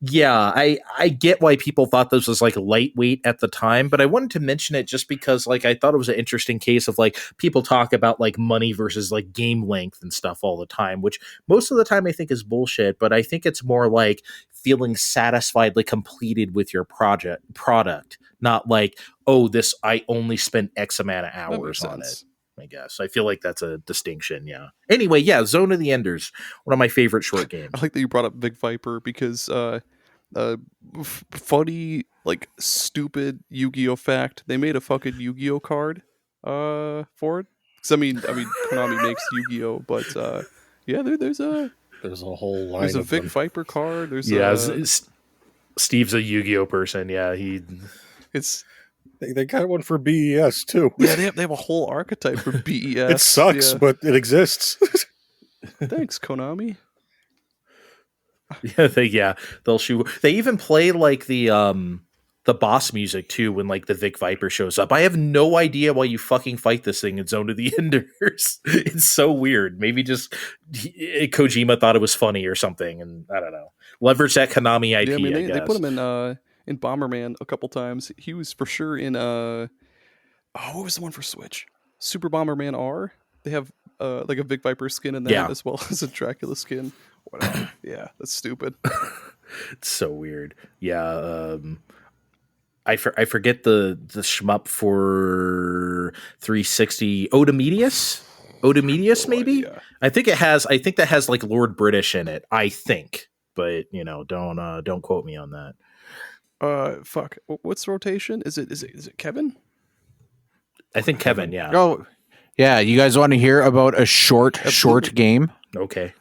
S2: Yeah, I get why people thought this was like lightweight at the time, but I wanted to mention it just because like I thought it was an interesting case of like people talk about like money versus like game length and stuff all the time, which most of the time I think is bullshit, but I think it's more like feeling satisfied, like completed with your product, not like, oh, this I only spent X amount of hours on it. I guess. I feel like that's a distinction, yeah. Anyway, yeah, Zone of the Enders, one of my favorite short games.
S1: I like that you brought up Vic Viper because funny, like, stupid Yu-Gi-Oh fact, they made a fucking Yu-Gi-Oh card for it. Because, I mean, Konami makes Yu-Gi-Oh, but yeah, there's a
S3: whole line
S1: there's a
S3: of
S1: Vic
S3: them.
S1: Viper card. There's
S2: Steve's a Yu-Gi-Oh person, yeah.
S1: It's...
S3: They got one for BES too.
S1: Yeah, they have a whole archetype for BES.
S3: It sucks, but it exists.
S1: Thanks, Konami.
S2: They'll shoot. They even play like the boss music too when like the Vic Viper shows up. I have no idea why you fucking fight this thing in Zone of the Enders. It's so weird. Maybe just Kojima thought it was funny or something, and I don't know. Leverage that Konami IP.
S1: Yeah, I mean
S2: I guess.
S1: they put him in Bomberman a couple times. He was for sure in what was the one for Switch? Super Bomberman R. They have like a Vic Viper skin in that as well as a Dracula skin. Whatever. Yeah, that's stupid.
S2: It's so weird. Yeah, I forget the shmup for 360. Odemedius maybe.
S1: Yeah.
S2: I think that has like Lord British in it. I think, but you know, don't quote me on that.
S1: Fuck. What's rotation? Is it Kevin?
S2: I think Kevin. Yeah.
S4: Oh, yeah. You guys want to hear about a short game?
S2: Okay.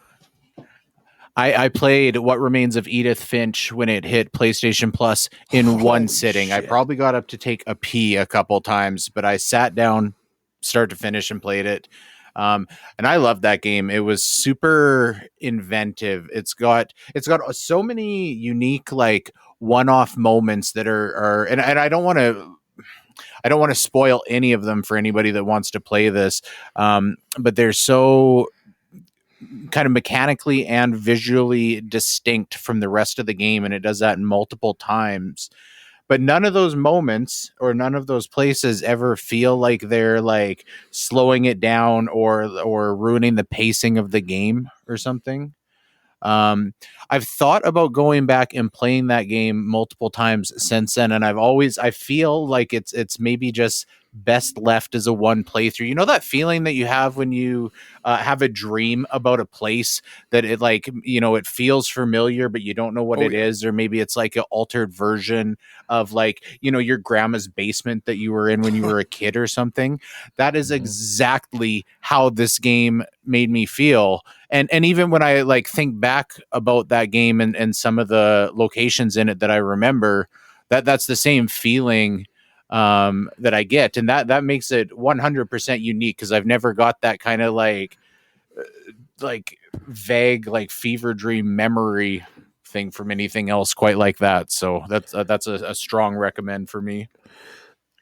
S4: I played What Remains of Edith Finch when it hit PlayStation Plus in one sitting. I probably got up to take a pee a couple times, but I sat down, start to finish, and played it. And I loved that game. It was super inventive. It's got so many unique like one-off moments that are and I don't want to spoil any of them for anybody that wants to play this. But they're so kind of mechanically and visually distinct from the rest of the game, and it does that multiple times. But none of those moments or none of those places ever feel like they're like slowing it down or ruining the pacing of the game or something. I've thought about going back and playing that game multiple times since then, and I feel like it's maybe just best left as a one playthrough. You know that feeling that you have when you have a dream about a place that it like, you know, it feels familiar, but you don't know what it is, or maybe it's like an altered version of like, you know, your grandma's basement that you were in when you were a kid or something. That is exactly how this game made me feel. And even when I like think back about that game and some of the locations in it that I remember, that's the same feeling that I get, and that makes it 100% unique, because I've never got that kind of like vague like fever dream memory thing from anything else quite like that. So that's a strong recommend for me.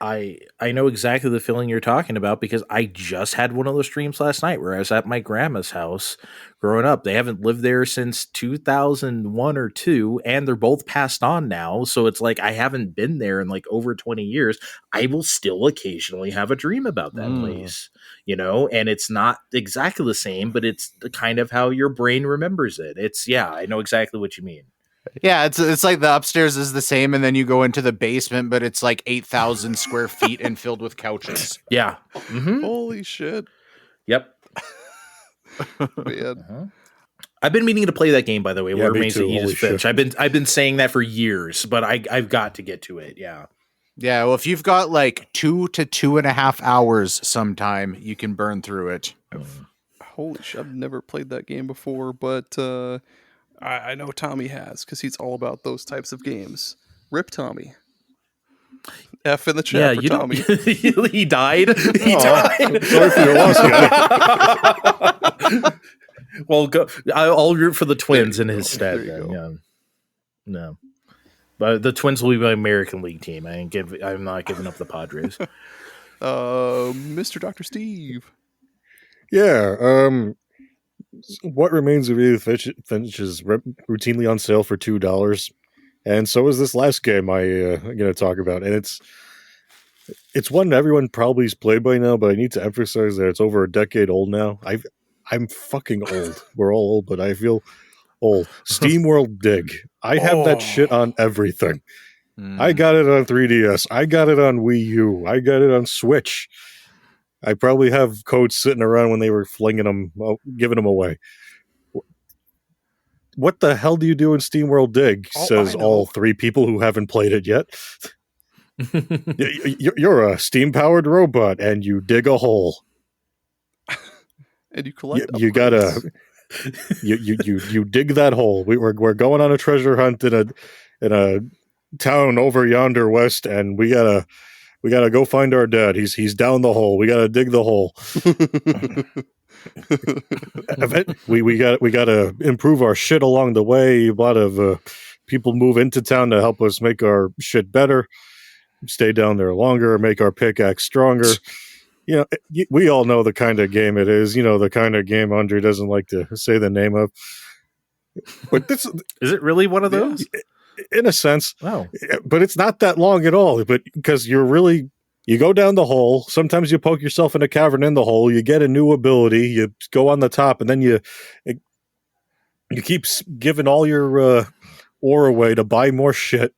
S2: I know exactly the feeling you're talking about, because I just had one of those streams last night where I was at my grandma's house growing up. They haven't lived there since 2001 or 2, and they're both passed on now. So it's like I haven't been there in like over 20 years. I will still occasionally have a dream about that place, you know, and it's not exactly the same, but it's the kind of how your brain remembers it. I know exactly what you mean.
S4: Yeah, it's like the upstairs is the same, and then you go into the basement, but it's like 8,000 square feet and filled with couches.
S2: Yeah. Mm-hmm.
S1: Holy shit.
S2: Yep.
S1: Man.
S2: I've been meaning to play that game, by the way.
S3: Yeah,
S2: What
S3: me
S2: Remains of
S3: too.
S2: Edith
S3: Holy
S2: Finch. I've been saying that for years, but I've got to get to it. Yeah.
S4: Yeah, well, if you've got like 2 to 2.5 hours sometime, you can burn through it.
S1: Holy shit. I've never played that game before, but I know Tommy has, because he's all about those types of games. Rip Tommy. F in the chat for Tommy.
S2: He died. He died.
S3: Sorry for your loss, guy.
S2: Well, I'll root for the Twins in his stead.
S1: There you
S2: Then.
S1: go.
S2: Yeah. No, but the Twins will be my American League team. I'm not giving up the Padres.
S1: Mr. Dr. Steve.
S3: Yeah. What Remains of Edith Finch is routinely on sale for $2, and so is this last game I'm going to talk about. And it's one everyone probably's played by now, but I need to emphasize that it's over a decade old now. I'm fucking old. We're all old, but I feel old. SteamWorld Dig. I have that shit on everything. I got it on 3DS. I got it on Wii U. I got it on Switch. I probably have codes sitting around when they were flinging them, giving them away. What the hell do you do in SteamWorld Dig? Says all 3 people who haven't played it yet. You're a steam-powered robot, and you dig a hole.
S1: And you collect.
S3: You gotta. You dig that hole. We're going on a treasure hunt in a town over yonder west, and we gotta go find our dad. He's down the hole. We gotta dig the hole. we gotta improve our shit along the way. A lot of people move into town to help us make our shit better. Stay down there longer, make our pickaxe stronger. You know, we all know the kind of game it is. You know, the kind of game Andre doesn't like to say the name of. But this
S2: is it really one of those?
S3: In a sense.
S2: Wow.
S3: But it's not that long at all. But because you go down the hole. Sometimes you poke yourself in a cavern in the hole. You get a new ability. You go on the top, and then you keep giving all your ore away to buy more shit.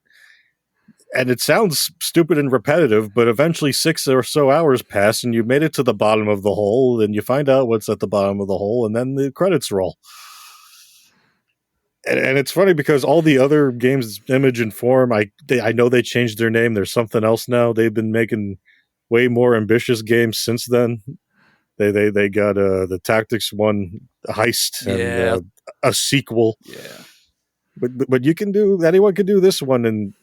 S3: And it sounds stupid and repetitive, but eventually 6 or so hours pass, and you made it to the bottom of the hole, and you find out what's at the bottom of the hole, and then the credits roll. And it's funny because all the other games, Image and Form, I know they changed their name. There's something else now. They've been making way more ambitious games since then. They got the Tactics 1 heist and
S1: Yeah.
S3: a sequel.
S1: Yeah.
S3: But you can do, anyone can do this one in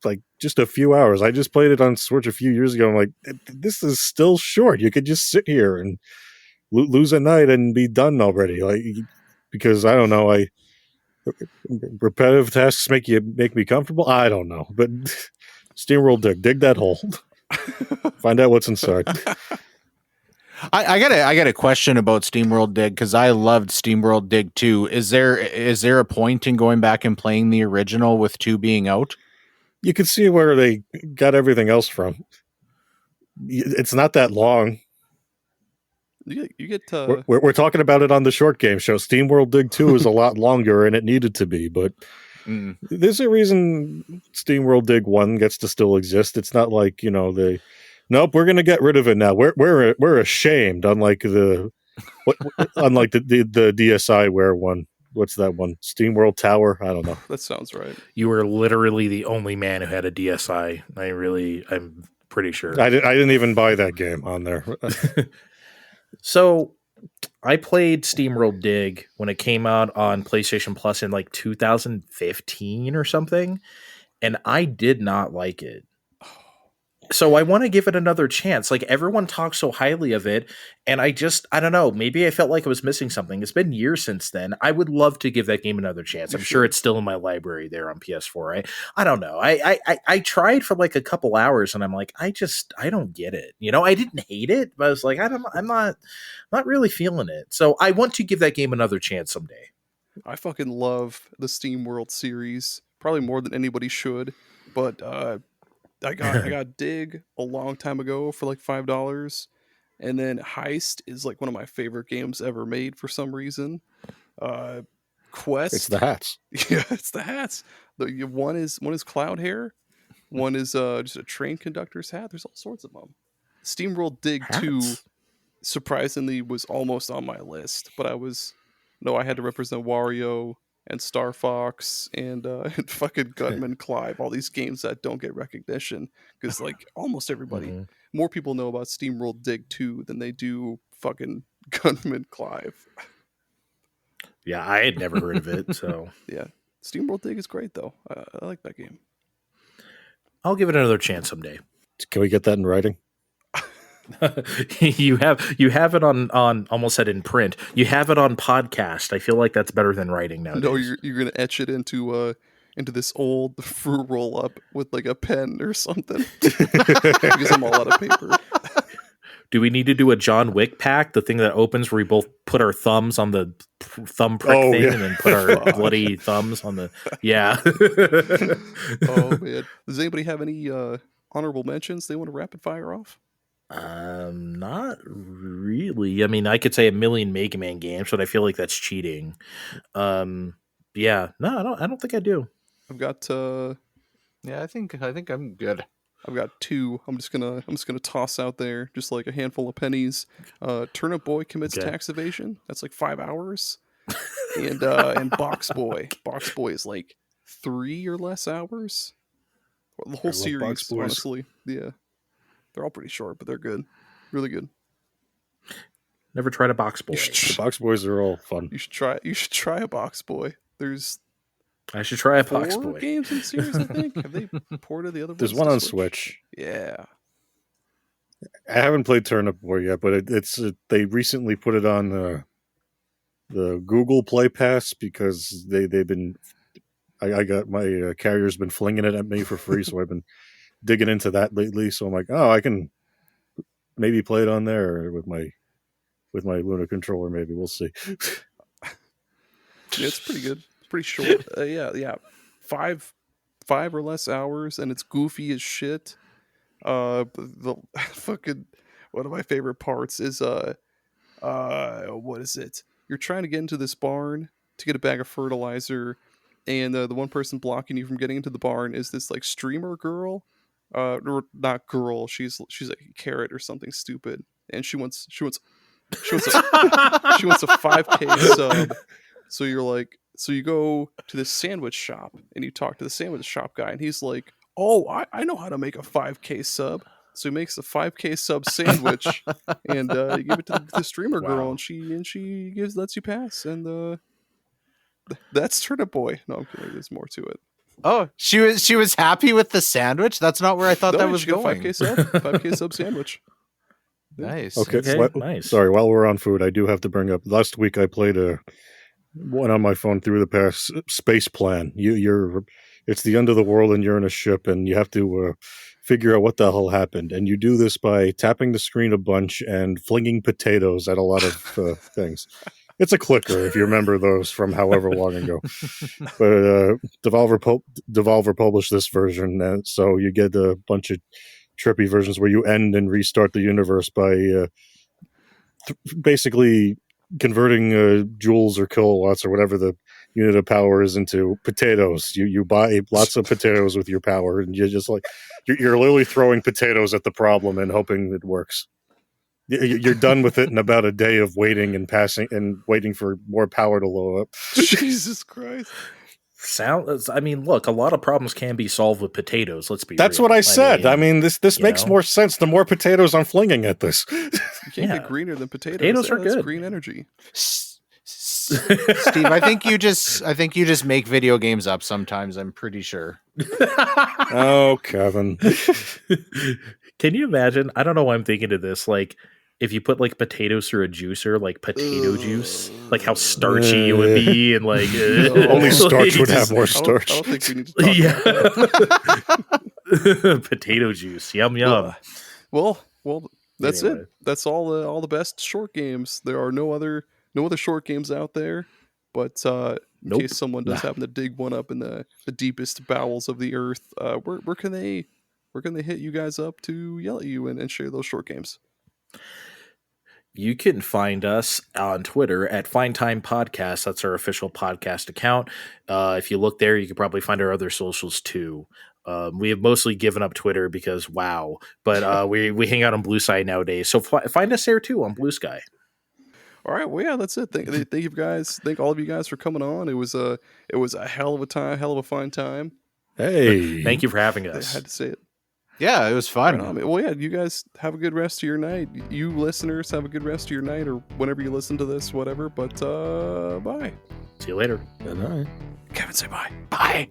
S3: like just a few hours. I just played it on Switch a few years ago. I'm like, this is still short. You could just sit here and lose a night and be done already. Like, because I don't know, repetitive tasks make me comfortable. I don't know, but SteamWorld dig that hole, find out what's inside.
S4: I got a question about SteamWorld Dig because I loved SteamWorld Dig 2. Is there a point in going back and playing the original with 2 being out?
S3: You can see where they got everything else from. It's not that long.
S1: You get
S3: We're talking about it on the short game show. SteamWorld Dig 2 is a lot longer, and it needed to be, but there's a reason SteamWorld Dig 1 gets to still exist. It's not like, nope, we're going to get rid of it now. We're ashamed, unlike the DSiWare one. What's that one? SteamWorld Tower? I don't know.
S1: That sounds right.
S2: You were literally the only man who had a DSi. I'm pretty sure.
S3: I didn't even buy that game on there.
S2: So I played SteamWorld Dig when it came out on PlayStation Plus in like 2015 or something, and I did not like it. So I want to give it another chance. Like, everyone talks so highly of it, and I don't know, maybe I felt like I was missing something. It's been years since then. I would love to give that game another chance. I'm sure it's still in my library there on PS4. I don't know. I tried for like a couple hours, and I'm like, I don't get it. I didn't hate it, but I was like, I'm not really feeling it. So I want to give that game another chance someday.
S1: I fucking love the SteamWorld series, probably more than anybody should, but I got Dig a long time ago for like $5, and then Heist is like one of my favorite games ever made for some reason. Quest,
S3: it's the hats.
S1: Yeah, it's the hats. One is cloud hair, one is just a train conductor's hat. There's all sorts of them. SteamWorld Dig 2 surprisingly was almost on my list, but I had to represent Wario and Star Fox and fucking Gunman Clive, all these games that don't get recognition because like almost everybody, more people know about SteamWorld Dig 2 than they do fucking Gunman Clive.
S2: Yeah, I had never heard of it, so
S1: yeah, SteamWorld Dig is great though. I like that game.
S2: I'll give it another chance someday.
S3: Can we get that in writing?
S2: you have it on almost said in print. You have it on podcast. I feel like that's better than writing nowadays.
S1: No, you're gonna etch it into this old fruit roll up with like a pen or something because I'm all out of paper.
S2: Do we need to do a John Wick pack, the thing that opens where we both put our thumbs on the thumb prick thing and then put our bloody thumbs on the
S1: Oh man, does anybody have any honorable mentions they want to rapid fire off?
S2: Not really. I mean, I could say a million Mega Man games, but I feel like that's cheating. Yeah, no, I don't think I do.
S1: I've got
S4: I think I'm good.
S1: I've got 2. I'm just gonna toss out there just like a handful of pennies. Turnip Boy commits tax evasion. That's like 5 hours. And Box Boy. Box Boy is like 3 or less hours. The whole series, honestly. Yeah. They're all pretty short, but they're good. Really good.
S2: Never tried a Box Boy.
S3: The Box Boys are all fun.
S1: You should try a Box Boy.
S2: I should try a
S1: 4
S2: Box Boy.
S1: games in the series, I think. Have they ported the other ones?
S3: There's one on Switch.
S1: Yeah.
S3: I haven't played Turnip Boy yet, but they recently put it on the Google Play Pass because they've been. I got my carrier's been flinging it at me for free, so I've been digging into that lately. So I'm like, I can maybe play it on there with my Luna controller. Maybe we'll see.
S1: Yeah, it's pretty good. It's pretty short. Yeah. 5 or less hours, and it's goofy as shit. The fucking one of my favorite parts is what is it? You're trying to get into this barn to get a bag of fertilizer, and the one person blocking you from getting into the barn is this like streamer girl. Or not girl. She's like a carrot or something stupid, and she wants a 5K sub. So you go to this sandwich shop and you talk to the sandwich shop guy, and he's like, "Oh, I know how to make a 5K sub. So he makes a 5K sub sandwich, and you give it to the streamer girl,
S2: Wow.
S1: and she lets you pass, and that's Turnip Boy. No, I'm kidding. There's more to it.
S4: Oh, she was happy with the sandwich. That's not where I thought that was
S1: she got a
S4: going.
S1: 5K sub sandwich.
S4: Nice.
S3: Okay,
S2: nice.
S3: Sorry, while we're on food, I do have to bring up. Last week I played one on my phone through the past Space Plan. It's the end of the world, and you're in a ship, and you have to figure out what the hell happened. And you do this by tapping the screen a bunch and flinging potatoes at a lot of things. It's a clicker, if you remember those from however long ago. But Devolver published this version, and so you get a bunch of trippy versions where you end and restart the universe by basically converting joules or kilowatts or whatever the unit of power is into potatoes. You buy lots of potatoes with your power, and you're just like you're literally throwing potatoes at the problem and hoping it works. You're done with it in about a day of waiting and passing and waiting for more power to load up.
S1: Jesus Christ.
S2: I mean, look, a lot of problems can be solved with potatoes. Let's be
S3: That's
S2: real.
S3: what I said. I mean, this makes
S2: know?
S3: more sense the more potatoes I'm flinging at this.
S1: You can't get greener than potatoes.
S2: Potatoes are
S1: That's
S2: good.
S1: green energy.
S4: Steve, I think you just make video games up sometimes. I'm pretty sure.
S3: Oh, Kevin.
S2: Can you imagine? I don't know why I'm thinking of this. Like, if you put like potatoes through a juicer, like potato juice, like how starchy it would be, and like
S3: Only starch would
S2: just-
S3: have more
S1: I
S3: starch.
S1: don't think we need to talk about that.
S2: Potato juice, yum yum.
S1: Well, that's
S2: Anyway.
S1: it. That's all the best short games. There are no other short games out there. But in
S2: Nope.
S1: case someone does happen to dig one up in the deepest bowels of the earth, where can they hit you guys up to yell at you and share those short games?
S2: You can find us on Twitter at Find Time Podcast. That's our official podcast account. If you look there, you can probably find our other socials too. We have mostly given up Twitter because wow, but we hang out on Blue Sky nowadays. So find us there too on Blue Sky.
S1: All right, well, yeah, that's it. Thank you guys. Thank all of you guys for coming on. It was a hell of a time, hell of a fun time.
S3: Hey.
S2: Thank you for having
S1: I
S2: us.
S1: had to say it.
S4: Yeah, it was fun.
S1: Right on. Well, yeah, you guys have a good rest of your night. You listeners have a good rest of your night, or whenever you listen to this, whatever. But bye.
S2: See you later.
S3: Good night.
S1: Kevin, say bye.
S4: Bye.